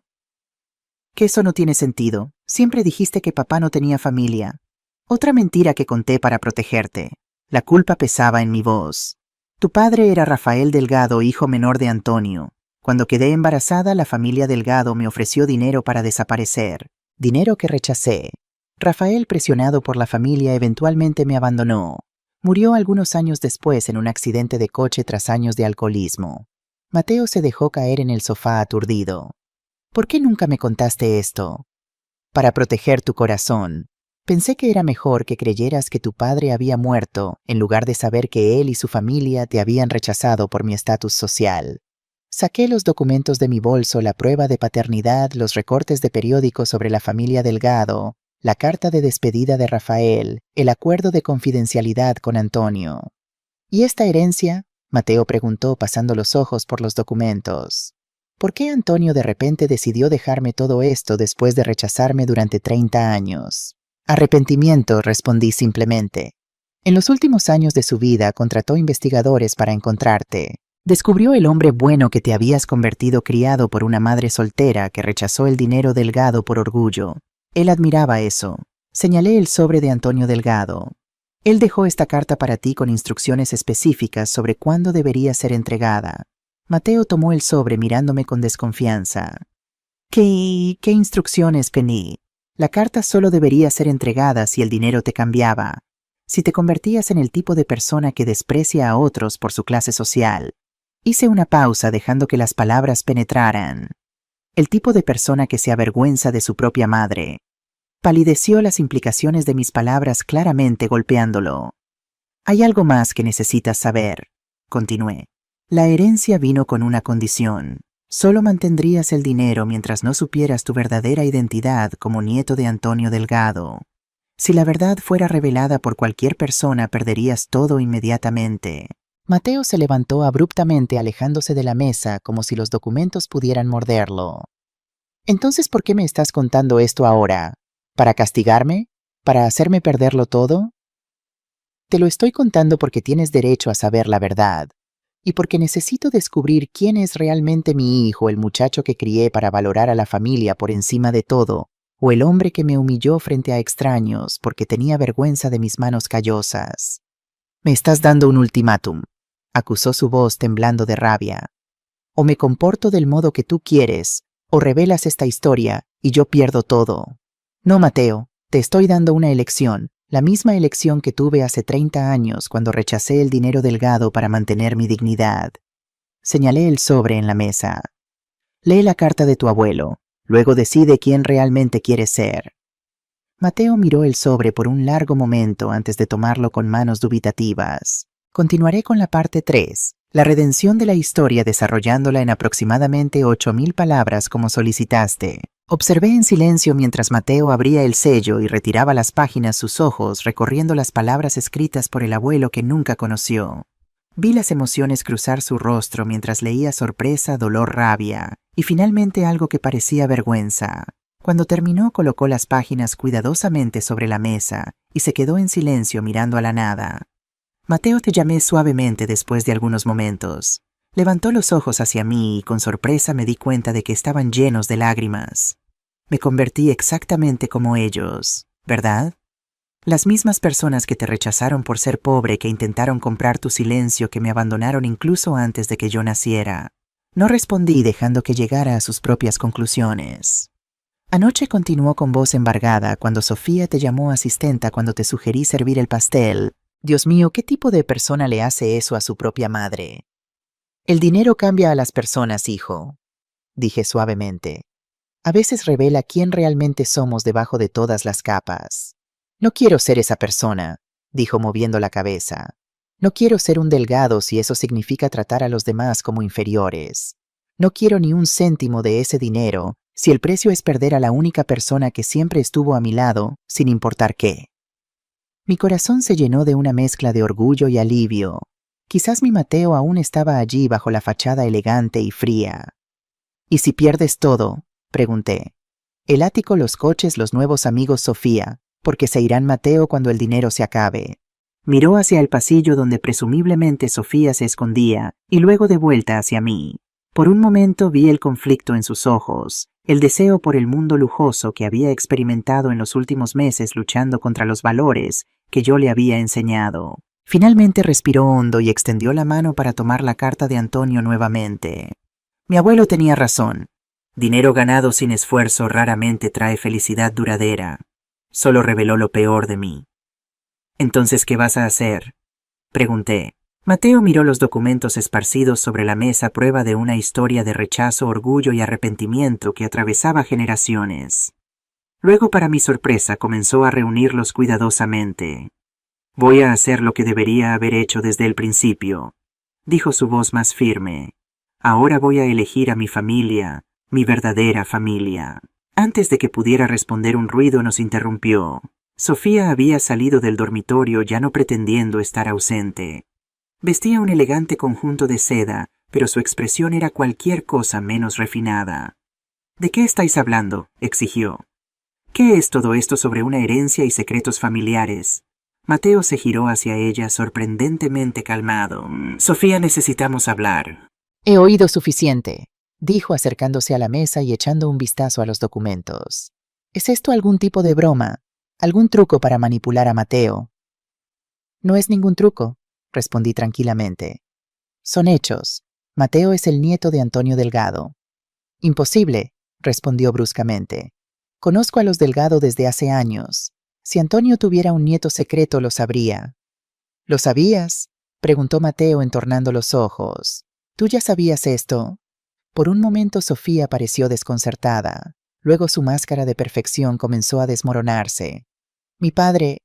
Que eso no tiene sentido. Siempre dijiste que papá no tenía familia. Otra mentira que conté para protegerte. La culpa pesaba en mi voz. Tu padre era Rafael Delgado, hijo menor de Antonio. Cuando quedé embarazada, la familia Delgado me ofreció dinero para desaparecer. Dinero que rechacé. Rafael, presionado por la familia, eventualmente me abandonó. Murió algunos años después en un accidente de coche tras años de alcoholismo. Mateo se dejó caer en el sofá aturdido. ¿Por qué nunca me contaste esto? Para proteger tu corazón. Pensé que era mejor que creyeras que tu padre había muerto, en lugar de saber que él y su familia te habían rechazado por mi estatus social. Saqué los documentos de mi bolso, la prueba de paternidad, los recortes de periódico sobre la familia Delgado, la carta de despedida de Rafael, el acuerdo de confidencialidad con Antonio. ¿Y esta herencia? Mateo preguntó pasando los ojos por los documentos. ¿Por qué Antonio de repente decidió dejarme todo esto después de rechazarme durante 30 años? Arrepentimiento, respondí simplemente. En los últimos años de su vida contrató investigadores para encontrarte. Descubrió el hombre bueno que te habías convertido, criado por una madre soltera que rechazó el dinero Delgado por orgullo. Él admiraba eso. Señalé el sobre de Antonio Delgado. Él dejó esta carta para ti con instrucciones específicas sobre cuándo debería ser entregada. Mateo tomó el sobre mirándome con desconfianza. ¿Qué instrucciones, Penny? La carta solo debería ser entregada si el dinero te cambiaba. Si te convertías en el tipo de persona que desprecia a otros por su clase social. Hice una pausa dejando que las palabras penetraran. El tipo de persona que se avergüenza de su propia madre. Palideció las implicaciones de mis palabras claramente golpeándolo. Hay algo más que necesitas saber, continué. La herencia vino con una condición. Solo mantendrías el dinero mientras no supieras tu verdadera identidad como nieto de Antonio Delgado. Si la verdad fuera revelada por cualquier persona, perderías todo inmediatamente. Mateo se levantó abruptamente, alejándose de la mesa como si los documentos pudieran morderlo. ¿Entonces por qué me estás contando esto ahora? ¿Para castigarme? ¿Para hacerme perderlo todo? Te lo estoy contando porque tienes derecho a saber la verdad. Y porque necesito descubrir quién es realmente mi hijo, el muchacho que crié para valorar a la familia por encima de todo, o el hombre que me humilló frente a extraños porque tenía vergüenza de mis manos callosas. Me estás dando un ultimátum, acusó su voz temblando de rabia. O me comporto del modo que tú quieres, o revelas esta historia y yo pierdo todo. No, Mateo, te estoy dando una elección. La misma elección que tuve hace 30 años cuando rechacé el dinero Delgado para mantener mi dignidad. Señalé el sobre en la mesa. Lee la carta de tu abuelo, luego decide quién realmente quieres ser. Mateo miró el sobre por un largo momento antes de tomarlo con manos dubitativas. Continuaré con la parte 3, la redención de la historia, desarrollándola en aproximadamente 8,000 palabras como solicitaste. Observé en silencio mientras Mateo abría el sello y retiraba las páginas, sus ojos recorriendo las palabras escritas por el abuelo que nunca conoció. Vi las emociones cruzar su rostro mientras leía: sorpresa, dolor, rabia, y finalmente algo que parecía vergüenza. Cuando terminó, colocó las páginas cuidadosamente sobre la mesa y se quedó en silencio mirando a la nada. Mateo, te llamé suavemente después de algunos momentos. Levantó los ojos hacia mí y con sorpresa me di cuenta de que estaban llenos de lágrimas. Me convertí exactamente como ellos, ¿verdad? Las mismas personas que te rechazaron por ser pobre, que intentaron comprar tu silencio, que me abandonaron incluso antes de que yo naciera. No respondí, dejando que llegara a sus propias conclusiones. Anoche, continuó con voz embargada, cuando Sofía te llamó asistenta cuando te sugerí servir el pastel. Dios mío, ¿qué tipo de persona le hace eso a su propia madre? El dinero cambia a las personas, hijo, dije suavemente. A veces revela quién realmente somos debajo de todas las capas. No quiero ser esa persona, dijo moviendo la cabeza. No quiero ser un delgado si eso significa tratar a los demás como inferiores. No quiero ni un céntimo de ese dinero si el precio es perder a la única persona que siempre estuvo a mi lado, sin importar qué. Mi corazón se llenó de una mezcla de orgullo y alivio. Quizás mi Mateo aún estaba allí bajo la fachada elegante y fría. ¿Y si pierdes todo?, pregunté. El ático, los coches, los nuevos amigos, Sofía, porque se irán, Mateo, cuando el dinero se acabe. Miró hacia el pasillo donde presumiblemente Sofía se escondía y luego de vuelta hacia mí. Por un momento vi el conflicto en sus ojos, el deseo por el mundo lujoso que había experimentado en los últimos meses luchando contra los valores que yo le había enseñado. Finalmente respiró hondo y extendió la mano para tomar la carta de Antonio nuevamente. Mi abuelo tenía razón. Dinero ganado sin esfuerzo raramente trae felicidad duradera. Solo reveló lo peor de mí. ¿Entonces qué vas a hacer?, pregunté. Mateo miró los documentos esparcidos sobre la mesa, prueba de una historia de rechazo, orgullo y arrepentimiento que atravesaba generaciones. Luego, para mi sorpresa, comenzó a reunirlos cuidadosamente. Voy a hacer lo que debería haber hecho desde el principio, dijo su voz más firme. Ahora voy a elegir a mi familia, mi verdadera familia. Antes de que pudiera responder, un ruido nos interrumpió. Sofía había salido del dormitorio, ya no pretendiendo estar ausente. Vestía un elegante conjunto de seda, pero su expresión era cualquier cosa menos refinada. ¿De qué estáis hablando?, exigió. ¿Qué es todo esto sobre una herencia y secretos familiares? Mateo se giró hacia ella, sorprendentemente calmado. Sofía, necesitamos hablar. He oído suficiente, dijo acercándose a la mesa y echando un vistazo a los documentos. ¿Es esto algún tipo de broma? ¿Algún truco para manipular a Mateo? No es ningún truco, respondí tranquilamente. Son hechos. Mateo es el nieto de Antonio Delgado. Imposible, respondió bruscamente. Conozco a los Delgado desde hace años. Si Antonio tuviera un nieto secreto, lo sabría. ¿Lo sabías?, preguntó Mateo entornando los ojos. ¿Tú ya sabías esto? Por un momento Sofía pareció desconcertada. Luego su máscara de perfección comenzó a desmoronarse. Mi padre,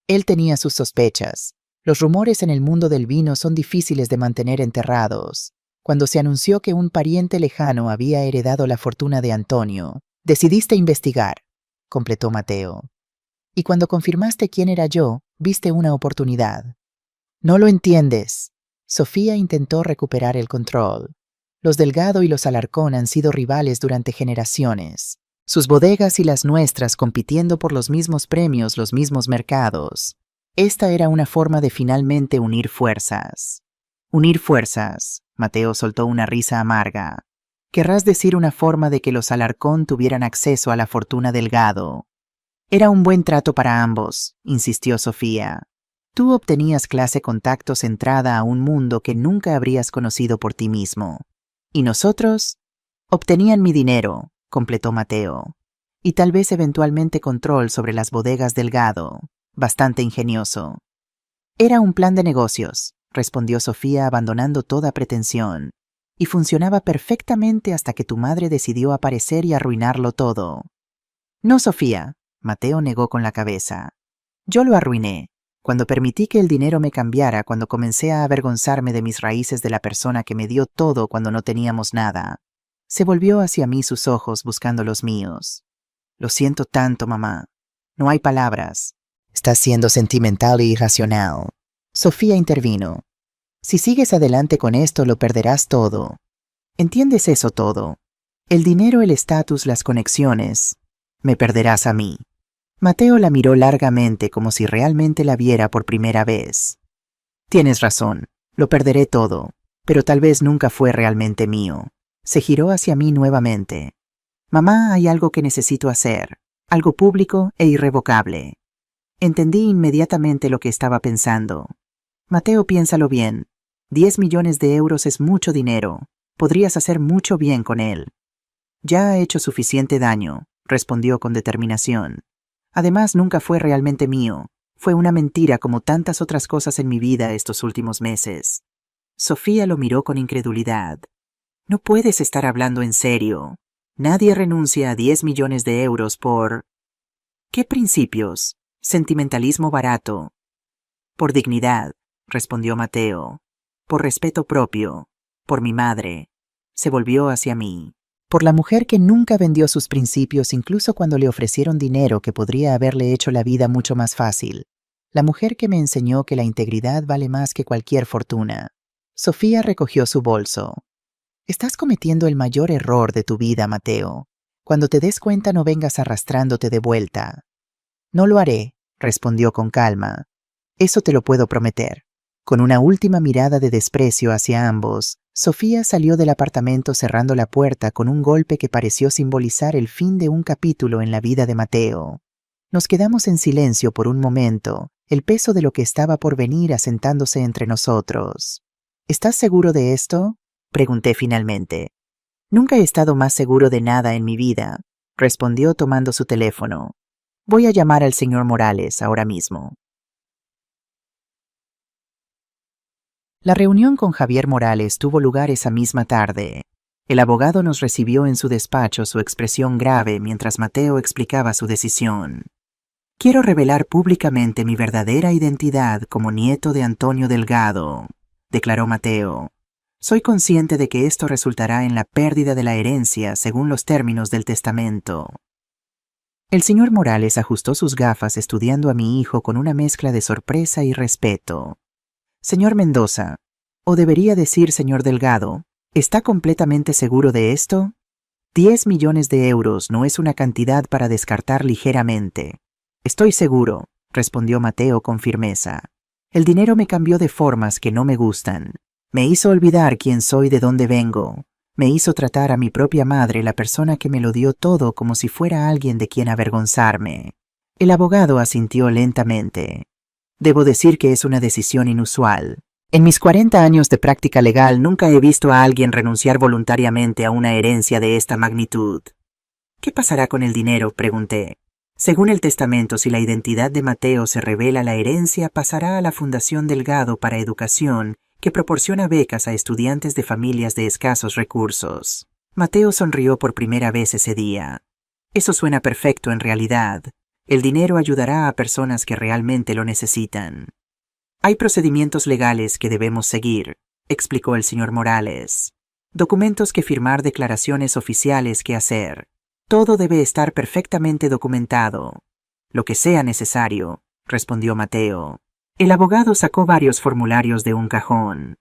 él tenía sus sospechas. Los rumores en el mundo del vino son difíciles de mantener enterrados. Cuando se anunció que un pariente lejano había heredado la fortuna de Antonio, decidiste investigar, completó Mateo. Y cuando confirmaste quién era yo, viste una oportunidad. No lo entiendes. Sofía intentó recuperar el control. Los Delgado y los Alarcón han sido rivales durante generaciones. Sus bodegas y las nuestras compitiendo por los mismos premios, los mismos mercados. Esta era una forma de finalmente unir fuerzas. Unir fuerzas, Mateo soltó una risa amarga. Querrás decir una forma de que los Alarcón tuvieran acceso a la fortuna Delgado. Era un buen trato para ambos, insistió Sofía. Tú obtenías clase, contactos, entrada a un mundo que nunca habrías conocido por ti mismo. Y nosotros obtenían mi dinero, completó Mateo. Y tal vez eventualmente control sobre las bodegas Delgado. Bastante ingenioso. Era un plan de negocios, respondió Sofía abandonando toda pretensión. Y funcionaba perfectamente hasta que tu madre decidió aparecer y arruinarlo todo. No, Sofía, Mateo negó con la cabeza. Yo lo arruiné. Cuando permití que el dinero me cambiara, cuando comencé a avergonzarme de mis raíces, de la persona que me dio todo cuando no teníamos nada. Se volvió hacia mí, sus ojos buscando los míos. Lo siento tanto, mamá. No hay palabras. Estás siendo sentimental e irracional. Sofía intervino. Si sigues adelante con esto, lo perderás todo. ¿Entiendes eso todo? El dinero, el estatus, las conexiones. Me perderás a mí. Mateo la miró largamente como si realmente la viera por primera vez. Tienes razón, lo perderé todo, pero tal vez nunca fue realmente mío. Se giró hacia mí nuevamente. Mamá, hay algo que necesito hacer, algo público e irrevocable. Entendí inmediatamente lo que estaba pensando. Mateo, piénsalo bien. 10 millones de euros es mucho dinero. Podrías hacer mucho bien con él. Ya ha hecho suficiente daño, respondió con determinación. Además, nunca fue realmente mío. Fue una mentira como tantas otras cosas en mi vida estos últimos meses. Sofía lo miró con incredulidad. No puedes estar hablando en serio. Nadie renuncia a 10 millones de euros por... ¿Qué principios? Sentimentalismo barato. Por dignidad, respondió Mateo. Por respeto propio. Por mi madre. Se volvió hacia mí. Por la mujer que nunca vendió sus principios incluso cuando le ofrecieron dinero que podría haberle hecho la vida mucho más fácil. La mujer que me enseñó que la integridad vale más que cualquier fortuna. Sofía recogió su bolso. Estás cometiendo el mayor error de tu vida, Mateo. Cuando te des cuenta no vengas arrastrándote de vuelta. No lo haré, respondió con calma. Eso te lo puedo prometer. Con una última mirada de desprecio hacia ambos, Sofía salió del apartamento cerrando la puerta con un golpe que pareció simbolizar el fin de un capítulo en la vida de Mateo. Nos quedamos en silencio por un momento, el peso de lo que estaba por venir asentándose entre nosotros. ¿Estás seguro de esto?, pregunté finalmente. Nunca he estado más seguro de nada en mi vida, respondió tomando su teléfono. Voy a llamar al señor Morales ahora mismo. La reunión con Javier Morales tuvo lugar esa misma tarde. El abogado nos recibió en su despacho, su expresión grave mientras Mateo explicaba su decisión. Quiero revelar públicamente mi verdadera identidad como nieto de Antonio Delgado, declaró Mateo. Soy consciente de que esto resultará en la pérdida de la herencia según los términos del testamento. El señor Morales ajustó sus gafas estudiando a mi hijo con una mezcla de sorpresa y respeto. Señor Mendoza, o debería decir señor Delgado, ¿está completamente seguro de esto? 10 millones de euros no es una cantidad para descartar ligeramente. Estoy seguro, respondió Mateo con firmeza. El dinero me cambió de formas que no me gustan. Me hizo olvidar quién soy, de dónde vengo. Me hizo tratar a mi propia madre, la persona que me lo dio todo, como si fuera alguien de quien avergonzarme. El abogado asintió lentamente. Debo decir que es una decisión inusual. En mis 40 años de práctica legal nunca he visto a alguien renunciar voluntariamente a una herencia de esta magnitud. ¿Qué pasará con el dinero?, pregunté. Según el testamento, si la identidad de Mateo se revela, la herencia pasará a la Fundación Delgado para Educación, que proporciona becas a estudiantes de familias de escasos recursos. Mateo sonrió por primera vez ese día. Eso suena perfecto en realidad. El dinero ayudará a personas que realmente lo necesitan. Hay procedimientos legales que debemos seguir, explicó el señor Morales. Documentos que firmar, declaraciones oficiales que hacer. Todo debe estar perfectamente documentado. Lo que sea necesario, respondió Mateo. El abogado sacó varios formularios de un cajón.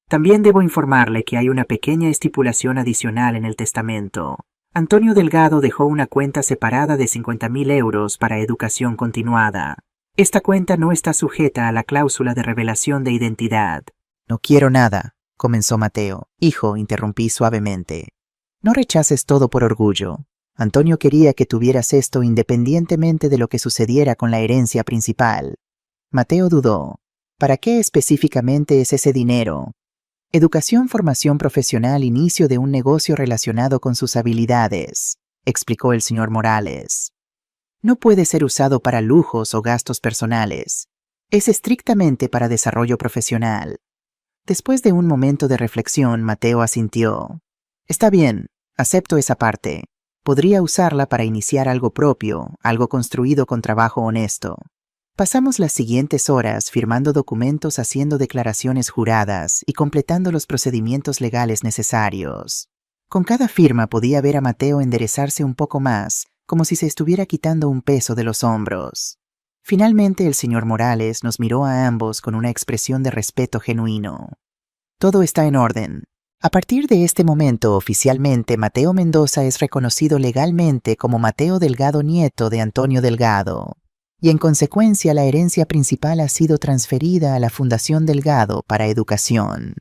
También debo informarle que hay una pequeña estipulación adicional en el testamento. Antonio Delgado dejó una cuenta separada de 50.000 euros para educación continuada. Esta cuenta no está sujeta a la cláusula de revelación de identidad. No quiero nada, comenzó Mateo. Hijo, interrumpí suavemente. No rechaces todo por orgullo. Antonio quería que tuvieras esto independientemente de lo que sucediera con la herencia principal. Mateo dudó. ¿Para qué específicamente es ese dinero? Educación, formación profesional, inicio de un negocio relacionado con sus habilidades, explicó el señor Morales. No puede ser usado para lujos o gastos personales. Es estrictamente para desarrollo profesional. Después de un momento de reflexión, Mateo asintió. Está bien, acepto esa parte. Podría usarla para iniciar algo propio, algo construido con trabajo honesto. Pasamos las siguientes horas firmando documentos, haciendo declaraciones juradas y completando los procedimientos legales necesarios. Con cada firma podía ver a Mateo enderezarse un poco más, como si se estuviera quitando un peso de los hombros. Finalmente el señor Morales nos miró a ambos con una expresión de respeto genuino. Todo está en orden. A partir de este momento, oficialmente, Mateo Mendoza es reconocido legalmente como Mateo Delgado, nieto de Antonio Delgado. y en consecuencia la herencia principal ha sido transferida a la Fundación Delgado para educación.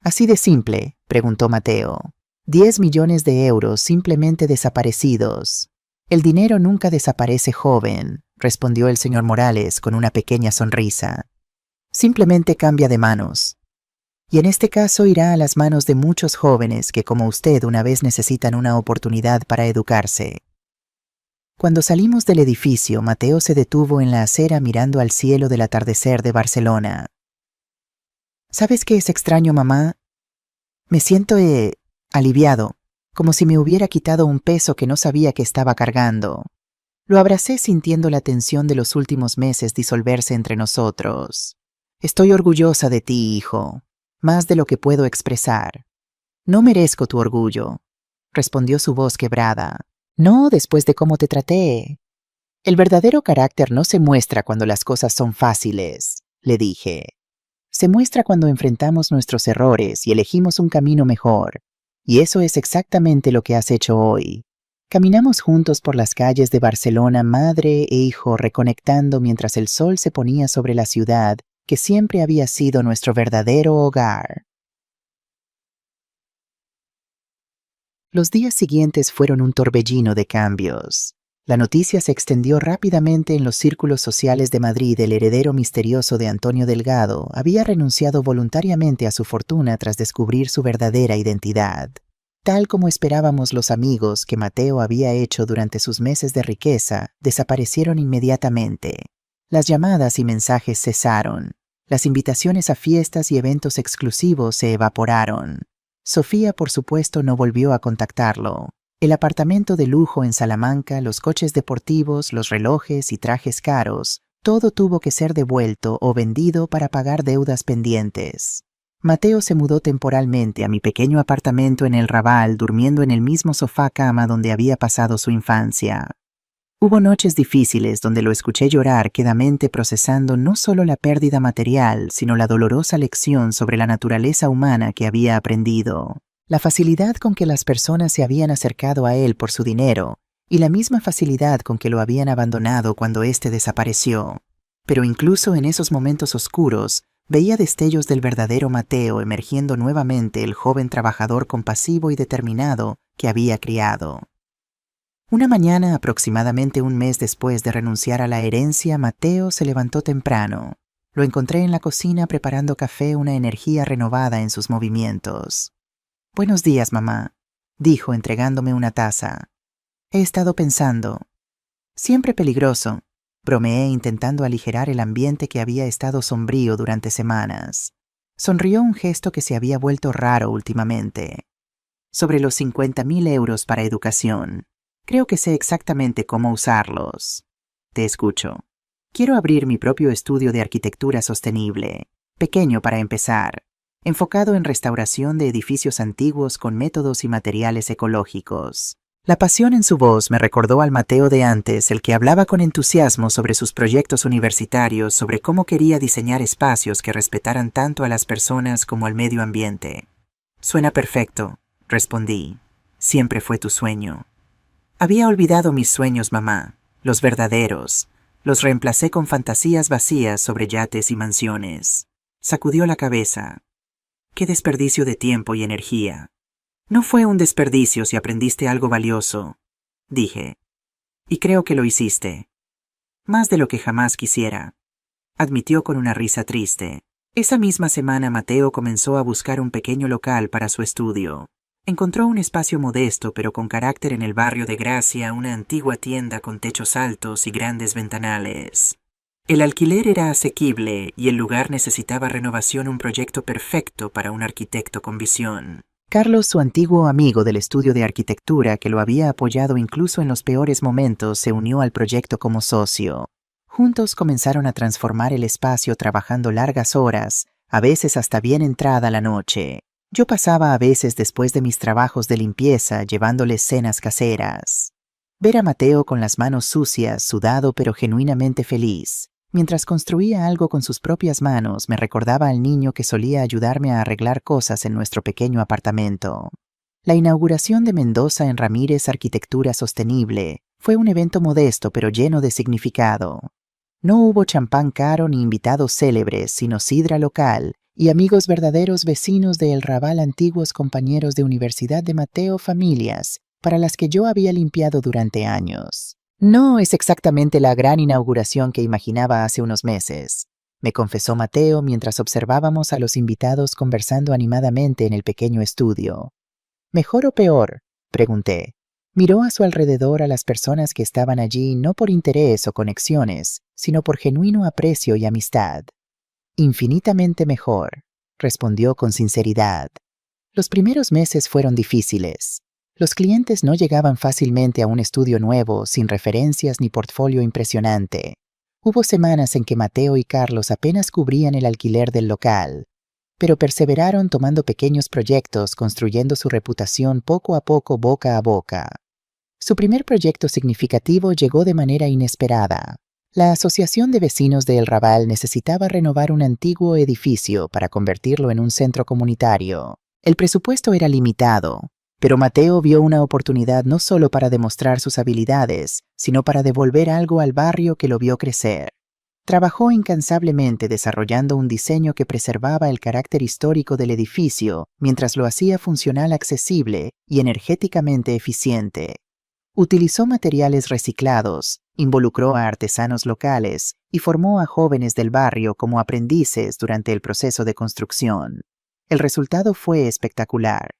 ¿Así de simple?, preguntó Mateo. 10 millones de euros simplemente desaparecidos. El dinero nunca desaparece, joven, respondió el señor Morales con una pequeña sonrisa. Simplemente cambia de manos. Y en este caso irá a las manos de muchos jóvenes que, como usted, una vez necesitan una oportunidad para educarse. Cuando salimos del edificio, Mateo se detuvo en la acera mirando al cielo del atardecer de Barcelona. ¿Sabes qué es extraño, mamá? Me siento aliviado, como si me hubiera quitado un peso que no sabía que estaba cargando. Lo abracé sintiendo la tensión de los últimos meses disolverse entre nosotros. Estoy orgullosa de ti, hijo, más de lo que puedo expresar. No merezco tu orgullo, respondió su voz quebrada. No, después de cómo te traté. El verdadero carácter no se muestra cuando las cosas son fáciles, le dije. Se muestra cuando enfrentamos nuestros errores y elegimos un camino mejor. Y eso es exactamente lo que has hecho hoy. Caminamos juntos por las calles de Barcelona, madre e hijo, reconectando mientras el sol se ponía sobre la ciudad que siempre había sido nuestro verdadero hogar. Los días siguientes fueron un torbellino de cambios. La noticia se extendió rápidamente en los círculos sociales de Madrid. El heredero misterioso de Antonio Delgado había renunciado voluntariamente a su fortuna tras descubrir su verdadera identidad. Tal como esperábamos, los amigos que Mateo había hecho durante sus meses de riqueza desaparecieron inmediatamente. Las llamadas y mensajes cesaron. Las invitaciones a fiestas y eventos exclusivos se evaporaron. Sofía, por supuesto, no volvió a contactarlo. El apartamento de lujo en Salamanca, los coches deportivos, los relojes y trajes caros, todo tuvo que ser devuelto o vendido para pagar deudas pendientes. Mateo se mudó temporalmente a mi pequeño apartamento en el Raval, durmiendo en el mismo sofá-cama donde había pasado su infancia. Hubo noches difíciles donde lo escuché llorar quedamente, procesando no solo la pérdida material, sino la dolorosa lección sobre la naturaleza humana que había aprendido. La facilidad con que las personas se habían acercado a él por su dinero, y la misma facilidad con que lo habían abandonado cuando éste desapareció. Pero incluso en esos momentos oscuros, veía destellos del verdadero Mateo emergiendo nuevamente, el joven trabajador compasivo y determinado que había criado. Una mañana, aproximadamente un mes después de renunciar a la herencia, Mateo se levantó temprano. Lo encontré en la cocina preparando café, una energía renovada en sus movimientos. «Buenos días, mamá», dijo entregándome una taza. «He estado pensando». «Siempre peligroso», bromeé intentando aligerar el ambiente que había estado sombrío durante semanas. Sonrió, un gesto que se había vuelto raro últimamente. «Sobre los 50.000 euros para educación. Creo que sé exactamente cómo usarlos. Te escucho. Quiero abrir mi propio estudio de arquitectura sostenible, pequeño para empezar, enfocado en restauración de edificios antiguos con métodos y materiales ecológicos». La pasión en su voz me recordó al Mateo de antes, el que hablaba con entusiasmo sobre sus proyectos universitarios, sobre cómo quería diseñar espacios que respetaran tanto a las personas como al medio ambiente. «Suena perfecto», respondí. «Siempre fue tu sueño». Había olvidado mis sueños, mamá, los verdaderos. Los reemplacé con fantasías vacías sobre yates y mansiones. Sacudió la cabeza. ¡Qué desperdicio de tiempo y energía! No fue un desperdicio si aprendiste algo valioso, dije. Y creo que lo hiciste. Más de lo que jamás quisiera, admitió con una risa triste. Esa misma semana Mateo comenzó a buscar un pequeño local para su estudio. Encontró un espacio modesto pero con carácter en el barrio de Gracia, una antigua tienda con techos altos y grandes ventanales. El alquiler era asequible y el lugar necesitaba renovación, un proyecto perfecto para un arquitecto con visión. Carlos, su antiguo amigo del estudio de arquitectura que lo había apoyado incluso en los peores momentos, se unió al proyecto como socio. Juntos comenzaron a transformar el espacio trabajando largas horas, a veces hasta bien entrada la noche. Yo pasaba a veces después de mis trabajos de limpieza llevándoles cenas caseras. Ver a Mateo con las manos sucias, sudado pero genuinamente feliz, mientras construía algo con sus propias manos, me recordaba al niño que solía ayudarme a arreglar cosas en nuestro pequeño apartamento. La inauguración de Mendoza en Ramírez Arquitectura Sostenible fue un evento modesto pero lleno de significado. No hubo champán caro ni invitados célebres, sino sidra local y amigos verdaderos vecinos de El Raval, antiguos compañeros de universidad de Mateo, familias para las que yo había limpiado durante años. No es exactamente la gran inauguración que imaginaba hace unos meses, me confesó Mateo mientras observábamos a los invitados conversando animadamente en el pequeño estudio. ¿Mejor o peor?, pregunté. Miró a su alrededor a las personas que estaban allí no por interés o conexiones, sino por genuino aprecio y amistad. Infinitamente mejor, respondió con sinceridad. Los primeros meses fueron difíciles. Los clientes no llegaban fácilmente a un estudio nuevo sin referencias ni portfolio impresionante. Hubo semanas en que Mateo y Carlos apenas cubrían el alquiler del local, pero perseveraron tomando pequeños proyectos, construyendo su reputación poco a poco, boca a boca. Su primer proyecto significativo llegó de manera inesperada. La Asociación de Vecinos de El Raval necesitaba renovar un antiguo edificio para convertirlo en un centro comunitario. El presupuesto era limitado, pero Mateo vio una oportunidad no solo para demostrar sus habilidades, sino para devolver algo al barrio que lo vio crecer. Trabajó incansablemente desarrollando un diseño que preservaba el carácter histórico del edificio mientras lo hacía funcional, accesible y energéticamente eficiente. Utilizó materiales reciclados, involucró a artesanos locales y formó a jóvenes del barrio como aprendices durante el proceso de construcción. El resultado fue espectacular.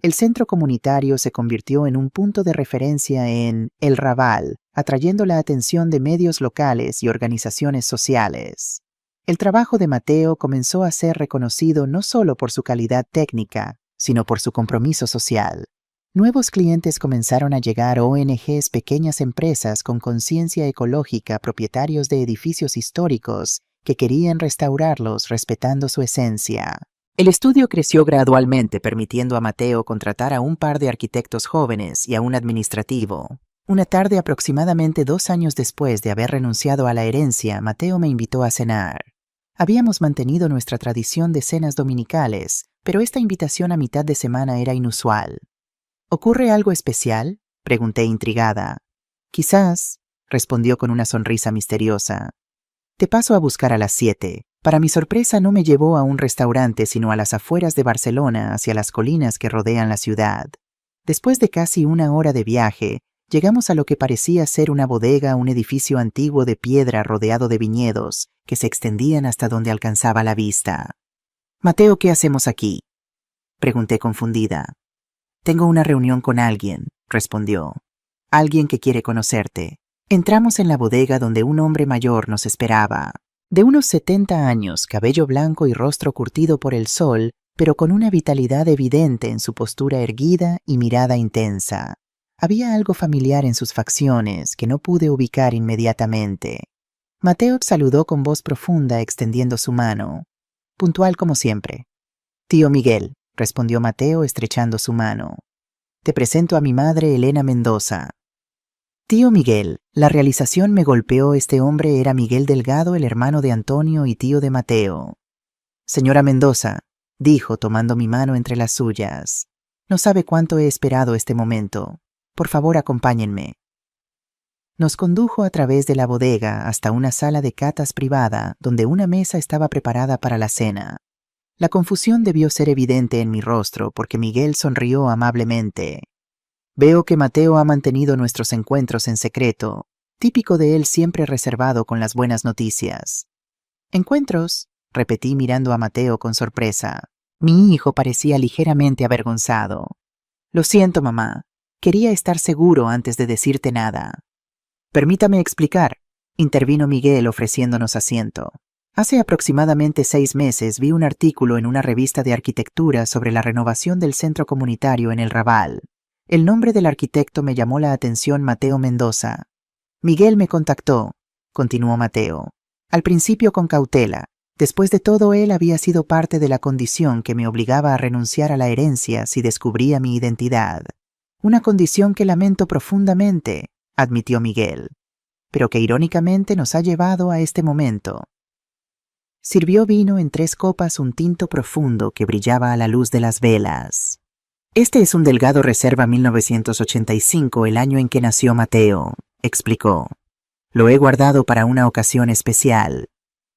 El centro comunitario se convirtió en un punto de referencia en El Raval, atrayendo la atención de medios locales y organizaciones sociales. El trabajo de Mateo comenzó a ser reconocido no solo por su calidad técnica, sino por su compromiso social. Nuevos clientes comenzaron a llegar, ONGs, pequeñas empresas con conciencia ecológica, propietarios de edificios históricos que querían restaurarlos respetando su esencia. El estudio creció gradualmente, permitiendo a Mateo contratar a un par de arquitectos jóvenes y a un administrativo. Una tarde, aproximadamente 2 años después de haber renunciado a la herencia, Mateo me invitó a cenar. Habíamos mantenido nuestra tradición de cenas dominicales, pero esta invitación a mitad de semana era inusual. ¿Ocurre algo especial?, pregunté intrigada. Quizás, respondió con una sonrisa misteriosa. Te paso a buscar a las 7. Para mi sorpresa, no me llevó a un restaurante, sino a las afueras de Barcelona, hacia las colinas que rodean la ciudad. Después de casi 1 hora de viaje, llegamos a lo que parecía ser una bodega, un edificio antiguo de piedra rodeado de viñedos, que se extendían hasta donde alcanzaba la vista. Mateo, ¿qué hacemos aquí?, pregunté confundida. Tengo una reunión con alguien, respondió. Alguien que quiere conocerte. Entramos en la bodega donde un hombre mayor nos esperaba. De unos 70 años, cabello blanco y rostro curtido por el sol, pero con una vitalidad evidente en su postura erguida y mirada intensa. Había algo familiar en sus facciones que no pude ubicar inmediatamente. Mateo saludó con voz profunda, extendiendo su mano. Puntual como siempre. Tío Miguel, respondió Mateo estrechando su mano. Te presento a mi madre, Elena Mendoza. Tío Miguel, la realización me golpeó. Este hombre era Miguel Delgado, el hermano de Antonio y tío de Mateo. Señora Mendoza, dijo tomando mi mano entre las suyas. No sabe cuánto he esperado este momento. Por favor, acompáñenme. Nos condujo a través de la bodega hasta una sala de catas privada donde una mesa estaba preparada para la cena. La confusión debió ser evidente en mi rostro porque Miguel sonrió amablemente. Veo que Mateo ha mantenido nuestros encuentros en secreto, típico de él, siempre reservado con las buenas noticias. ¿Encuentros?, repetí mirando a Mateo con sorpresa. Mi hijo parecía ligeramente avergonzado. Lo siento, mamá. Quería estar seguro antes de decirte nada. Permítame explicar, intervino Miguel ofreciéndonos asiento. Hace aproximadamente 6 meses vi un artículo en una revista de arquitectura sobre la renovación del centro comunitario en El Raval. El nombre del arquitecto me llamó la atención, Mateo Mendoza. Miguel me contactó, continuó Mateo. Al principio con cautela. Después de todo, él había sido parte de la condición que me obligaba a renunciar a la herencia si descubría mi identidad. Una condición que lamento profundamente, admitió Miguel, pero que irónicamente nos ha llevado a este momento. Sirvió vino en 3 copas, un tinto profundo que brillaba a la luz de las velas. Este es un Delgado Reserva 1985, el año en que nació Mateo, explicó. Lo he guardado para una ocasión especial.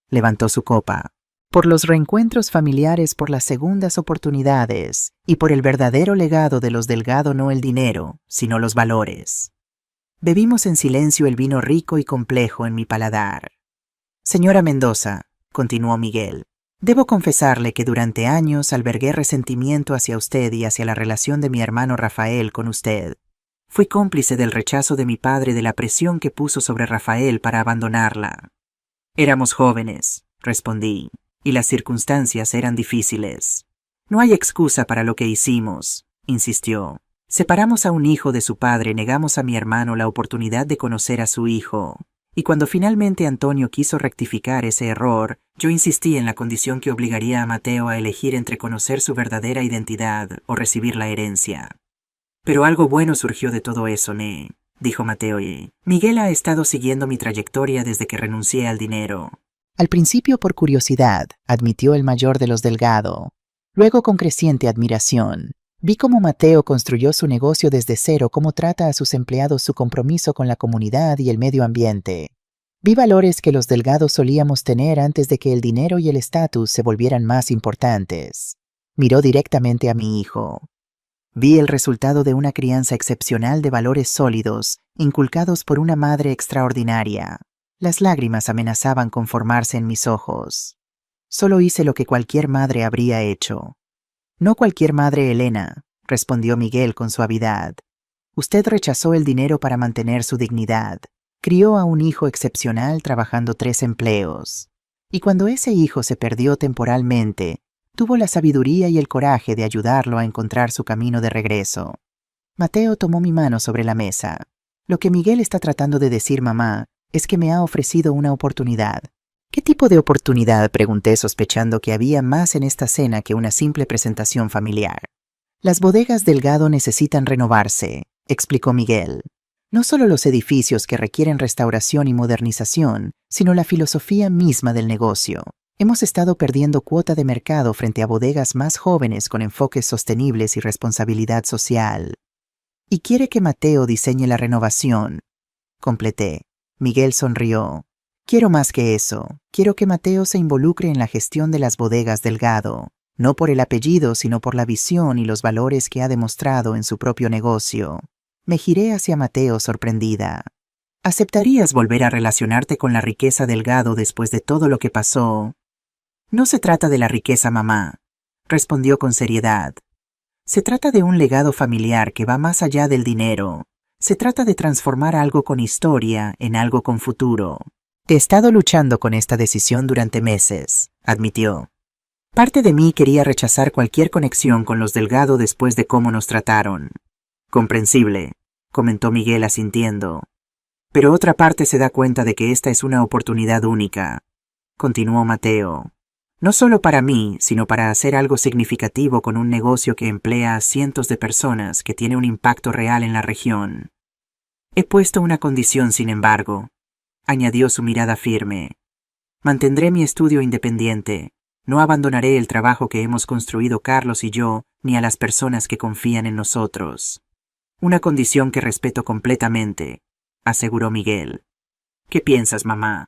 Levantó su copa. Por los reencuentros familiares, por las segundas oportunidades y por el verdadero legado de los Delgado, no el dinero, sino los valores. Bebimos en silencio el vino rico y complejo en mi paladar. Señora Mendoza, continuó Miguel, debo confesarle que durante años albergué resentimiento hacia usted y hacia la relación de mi hermano Rafael con usted. Fui cómplice del rechazo de mi padre, de la presión que puso sobre Rafael para abandonarla. Éramos jóvenes, respondí, y las circunstancias eran difíciles. No hay excusa para lo que hicimos, insistió. Separamos a un hijo de su padre, negamos a mi hermano la oportunidad de conocer a su hijo. Y cuando finalmente Antonio quiso rectificar ese error, yo insistí en la condición que obligaría a Mateo a elegir entre conocer su verdadera identidad o recibir la herencia. Pero algo bueno surgió de todo eso, dijo Mateo. Miguel ha estado siguiendo mi trayectoria desde que renuncié al dinero. Al principio por curiosidad, admitió el mayor de los Delgado. Luego con creciente admiración. Vi cómo Mateo construyó su negocio desde cero, cómo trata a sus empleados, su compromiso con la comunidad y el medio ambiente. Vi valores que los Delgado solíamos tener antes de que el dinero y el estatus se volvieran más importantes. Miró directamente a mi hijo. Vi el resultado de una crianza excepcional de valores sólidos, inculcados por una madre extraordinaria. Las lágrimas amenazaban con formarse en mis ojos. Solo hice lo que cualquier madre habría hecho. No cualquier madre, Elena, respondió Miguel con suavidad. Usted rechazó el dinero para mantener su dignidad. Crió a un hijo excepcional trabajando 3 empleos. Y cuando ese hijo se perdió temporalmente, tuvo la sabiduría y el coraje de ayudarlo a encontrar su camino de regreso. Mateo tomó mi mano sobre la mesa. Lo que Miguel está tratando de decir, mamá, es que me ha ofrecido una oportunidad. ¿Qué tipo de oportunidad?, pregunté, sospechando que había más en esta cena que una simple presentación familiar. Las bodegas Delgado necesitan renovarse, explicó Miguel. No solo los edificios que requieren restauración y modernización, sino la filosofía misma del negocio. Hemos estado perdiendo cuota de mercado frente a bodegas más jóvenes con enfoques sostenibles y responsabilidad social. Y quiere que Mateo diseñe la renovación, completé. Miguel sonrió. Quiero más que eso. Quiero que Mateo se involucre en la gestión de las bodegas Delgado, no por el apellido, sino por la visión y los valores que ha demostrado en su propio negocio. Me giré hacia Mateo sorprendida. ¿Aceptarías volver a relacionarte con la riqueza Delgado después de todo lo que pasó? No se trata de la riqueza, mamá, respondió con seriedad. Se trata de un legado familiar que va más allá del dinero. Se trata de transformar algo con historia en algo con futuro. He estado luchando con esta decisión durante meses, admitió. Parte de mí quería rechazar cualquier conexión con los Delgado después de cómo nos trataron. Comprensible, comentó Miguel asintiendo. Pero otra parte se da cuenta de que esta es una oportunidad única, continuó Mateo. No solo para mí, sino para hacer algo significativo con un negocio que emplea a cientos de personas, que tiene un impacto real en la región. He puesto una condición, sin embargo, añadió su mirada firme. Mantendré mi estudio independiente. No abandonaré el trabajo que hemos construido Carlos y yo, ni a las personas que confían en nosotros. Una condición que respeto completamente, aseguró Miguel. ¿Qué piensas, mamá?,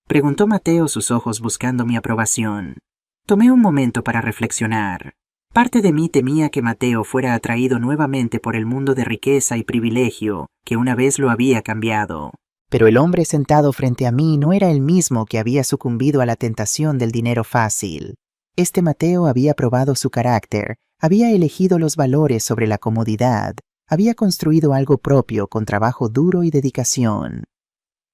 preguntó Mateo, sus ojos buscando mi aprobación. Tomé un momento para reflexionar. Parte de mí temía que Mateo fuera atraído nuevamente por el mundo de riqueza y privilegio que una vez lo había cambiado. Pero el hombre sentado frente a mí no era el mismo que había sucumbido a la tentación del dinero fácil. Este Mateo había probado su carácter, había elegido los valores sobre la comodidad, había construido algo propio con trabajo duro y dedicación.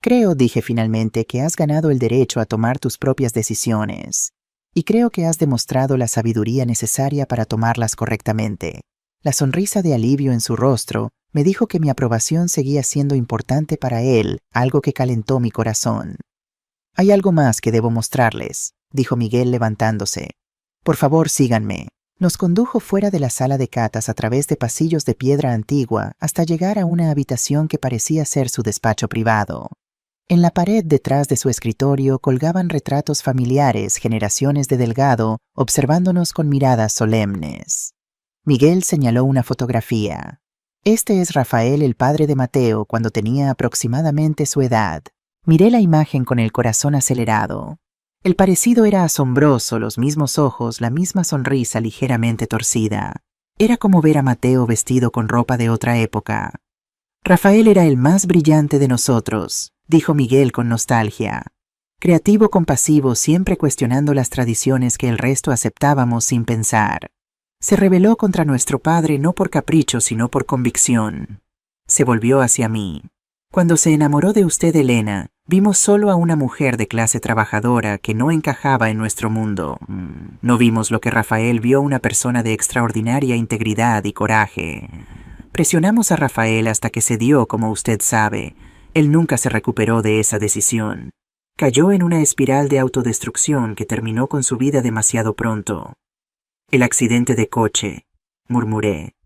Creo, dije finalmente, que has ganado el derecho a tomar tus propias decisiones. Y creo que has demostrado la sabiduría necesaria para tomarlas correctamente. La sonrisa de alivio en su rostro me dijo que mi aprobación seguía siendo importante para él, algo que calentó mi corazón. Hay algo más que debo mostrarles, dijo Miguel levantándose. Por favor, síganme. Nos condujo fuera de la sala de catas a través de pasillos de piedra antigua hasta llegar a una habitación que parecía ser su despacho privado. En la pared detrás de su escritorio colgaban retratos familiares, generaciones de Delgado, observándonos con miradas solemnes. Miguel señaló una fotografía. Este es Rafael, el padre de Mateo, cuando tenía aproximadamente su edad. Miré la imagen con el corazón acelerado. El parecido era asombroso, los mismos ojos, la misma sonrisa ligeramente torcida. Era como ver a Mateo vestido con ropa de otra época. Rafael era el más brillante de nosotros, dijo Miguel con nostalgia. Creativo, compasivo, siempre cuestionando las tradiciones que el resto aceptábamos sin pensar. Se rebeló contra nuestro padre no por capricho, sino por convicción. Se volvió hacia mí. Cuando se enamoró de usted, Elena, vimos solo a una mujer de clase trabajadora que no encajaba en nuestro mundo. No vimos lo que Rafael vio, una persona de extraordinaria integridad y coraje. Presionamos a Rafael hasta que cedió, como usted sabe. Él nunca se recuperó de esa decisión. Cayó en una espiral de autodestrucción que terminó con su vida demasiado pronto. El accidente de coche, murmuré.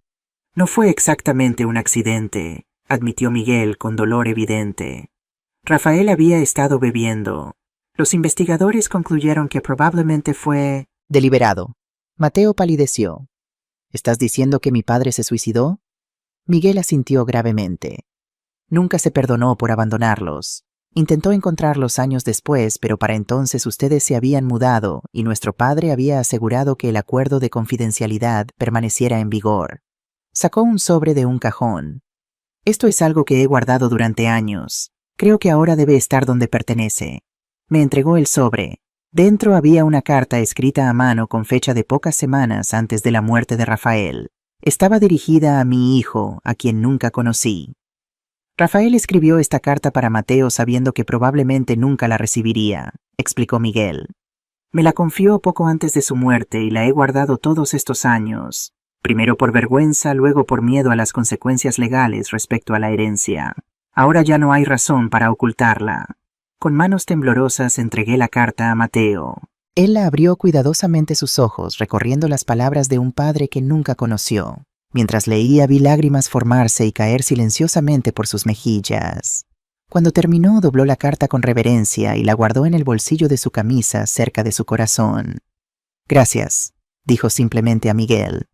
No fue exactamente un accidente, admitió Miguel con dolor evidente. Rafael había estado bebiendo. Los investigadores concluyeron que probablemente fue... Deliberado. Mateo palideció. ¿Estás diciendo que mi padre se suicidó? Miguel asintió gravemente. Nunca se perdonó por abandonarlos. Intentó encontrarlos años después, pero para entonces ustedes se habían mudado y nuestro padre había asegurado que el acuerdo de confidencialidad permaneciera en vigor. Sacó un sobre de un cajón. Esto es algo que he guardado durante años. Creo que ahora debe estar donde pertenece. Me entregó el sobre. Dentro había una carta escrita a mano con fecha de pocas semanas antes de la muerte de Rafael. Estaba dirigida a mi hijo, a quien nunca conocí. Rafael escribió esta carta para Mateo sabiendo que probablemente nunca la recibiría, explicó Miguel. Me la confió poco antes de su muerte y la he guardado todos estos años. Primero por vergüenza, luego por miedo a las consecuencias legales respecto a la herencia. Ahora ya no hay razón para ocultarla. Con manos temblorosas entregué la carta a Mateo. Él la abrió cuidadosamente sus ojos, recorriendo las palabras de un padre que nunca conoció. Mientras leía vi lágrimas formarse y caer silenciosamente por sus mejillas. Cuando terminó dobló la carta con reverencia y la guardó en el bolsillo de su camisa cerca de su corazón. Gracias, dijo simplemente a Miguel.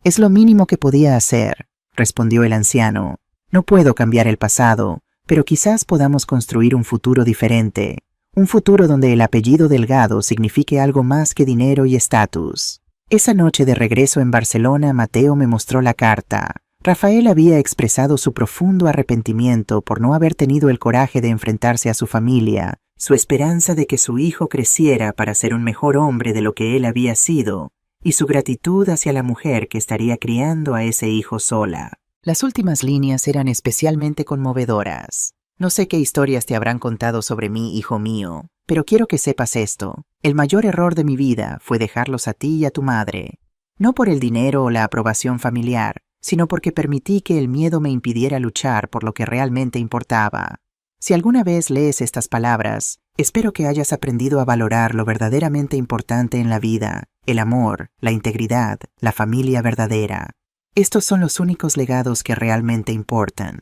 Es lo mínimo que podía hacer, respondió el anciano. No puedo cambiar el pasado, pero quizás podamos construir un futuro diferente. Un futuro donde el apellido Delgado signifique algo más que dinero y estatus. Esa noche de regreso en Barcelona, Mateo me mostró la carta. Rafael había expresado su profundo arrepentimiento por no haber tenido el coraje de enfrentarse a su familia, su esperanza de que su hijo creciera para ser un mejor hombre de lo que él había sido, y su gratitud hacia la mujer que estaría criando a ese hijo sola. Las últimas líneas eran especialmente conmovedoras. No sé qué historias te habrán contado sobre mí, hijo mío, pero quiero que sepas esto. El mayor error de mi vida fue dejarlos a ti y a tu madre. No por el dinero o la aprobación familiar, sino porque permití que el miedo me impidiera luchar por lo que realmente importaba. Si alguna vez lees estas palabras, espero que hayas aprendido a valorar lo verdaderamente importante en la vida, el amor, la integridad, la familia verdadera. Estos son los únicos legados que realmente importan.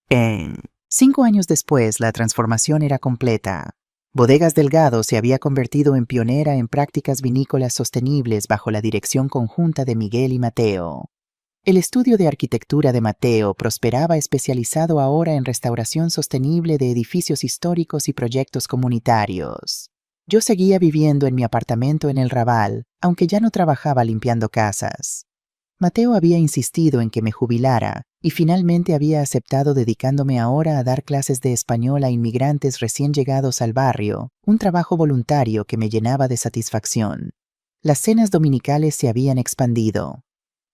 5 años después, la transformación era completa. Bodegas Delgado se había convertido en pionera en prácticas vinícolas sostenibles bajo la dirección conjunta de Miguel y Mateo. El estudio de arquitectura de Mateo prosperaba especializado ahora en restauración sostenible de edificios históricos y proyectos comunitarios. Yo seguía viviendo en mi apartamento en el Raval, aunque ya no trabajaba limpiando casas. Mateo había insistido en que me jubilara y finalmente había aceptado dedicándome ahora a dar clases de español a inmigrantes recién llegados al barrio, un trabajo voluntario que me llenaba de satisfacción. Las cenas dominicales se habían expandido.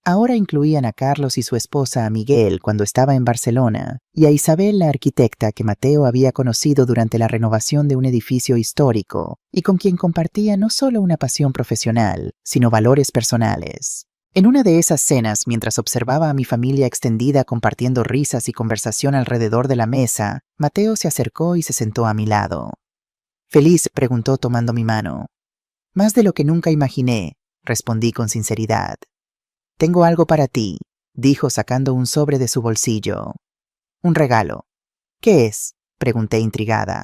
Ahora incluían a Carlos y su esposa, a Miguel, cuando estaba en Barcelona, y a Isabel, la arquitecta que Mateo había conocido durante la renovación de un edificio histórico, y con quien compartía no solo una pasión profesional, sino valores personales. En una de esas cenas, mientras observaba a mi familia extendida compartiendo risas y conversación alrededor de la mesa, Mateo se acercó y se sentó a mi lado. ¿Feliz?, preguntó tomando mi mano. Más de lo que nunca imaginé, respondí con sinceridad. Tengo algo para ti, dijo sacando un sobre de su bolsillo. Un regalo. ¿Qué es?, pregunté intrigada.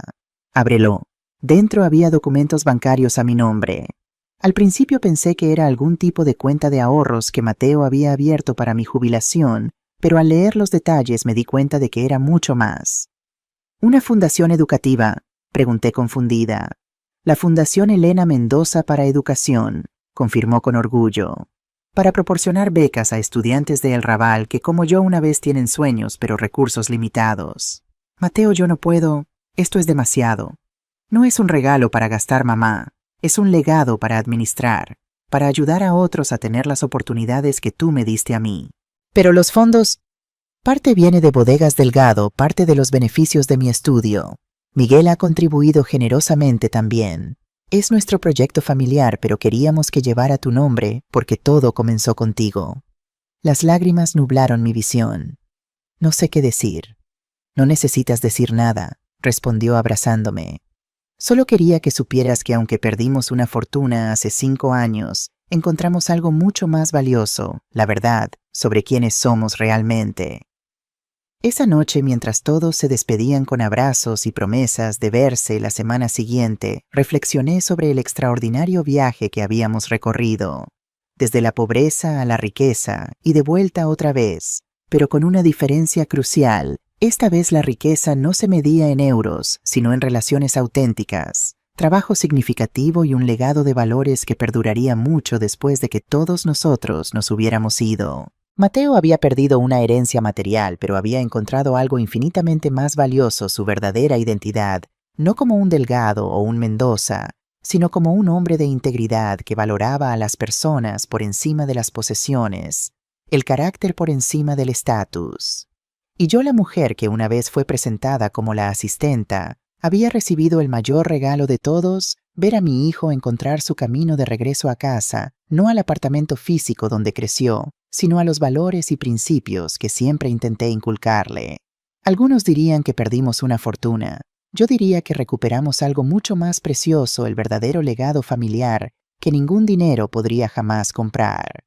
Ábrelo. Dentro había documentos bancarios a mi nombre. Al principio pensé que era algún tipo de cuenta de ahorros que Mateo había abierto para mi jubilación, pero al leer los detalles me di cuenta de que era mucho más. ¿Una fundación educativa?, pregunté confundida. La Fundación Elena Mendoza para Educación, confirmó con orgullo, para proporcionar becas a estudiantes de El Raval que como yo una vez tienen sueños pero recursos limitados. Mateo, yo no puedo. Esto es demasiado. No es un regalo para gastar, mamá. Es un legado para administrar, para ayudar a otros a tener las oportunidades que tú me diste a mí. Pero los fondos... Parte viene de Bodegas Delgado, parte de los beneficios de mi estudio. Miguel ha contribuido generosamente también. Es nuestro proyecto familiar, pero queríamos que llevara tu nombre porque todo comenzó contigo. Las lágrimas nublaron mi visión. No sé qué decir. No necesitas decir nada, respondió abrazándome. Solo quería que supieras que aunque perdimos una fortuna hace 5 años, encontramos algo mucho más valioso, la verdad, sobre quiénes somos realmente. Esa noche, mientras todos se despedían con abrazos y promesas de verse la semana siguiente, reflexioné sobre el extraordinario viaje que habíamos recorrido, desde la pobreza a la riqueza y de vuelta otra vez, pero con una diferencia crucial. Esta vez la riqueza no se medía en euros, sino en relaciones auténticas, trabajo significativo y un legado de valores que perduraría mucho después de que todos nosotros nos hubiéramos ido. Mateo había perdido una herencia material, pero había encontrado algo infinitamente más valioso, su verdadera identidad, no como un Delgado o un Mendoza, sino como un hombre de integridad que valoraba a las personas por encima de las posesiones, el carácter por encima del estatus. Y yo, la mujer que una vez fue presentada como la asistenta, había recibido el mayor regalo de todos, ver a mi hijo encontrar su camino de regreso a casa, no al apartamento físico donde creció, sino a los valores y principios que siempre intenté inculcarle. Algunos dirían que perdimos una fortuna. Yo diría que recuperamos algo mucho más precioso, el verdadero legado familiar que ningún dinero podría jamás comprar.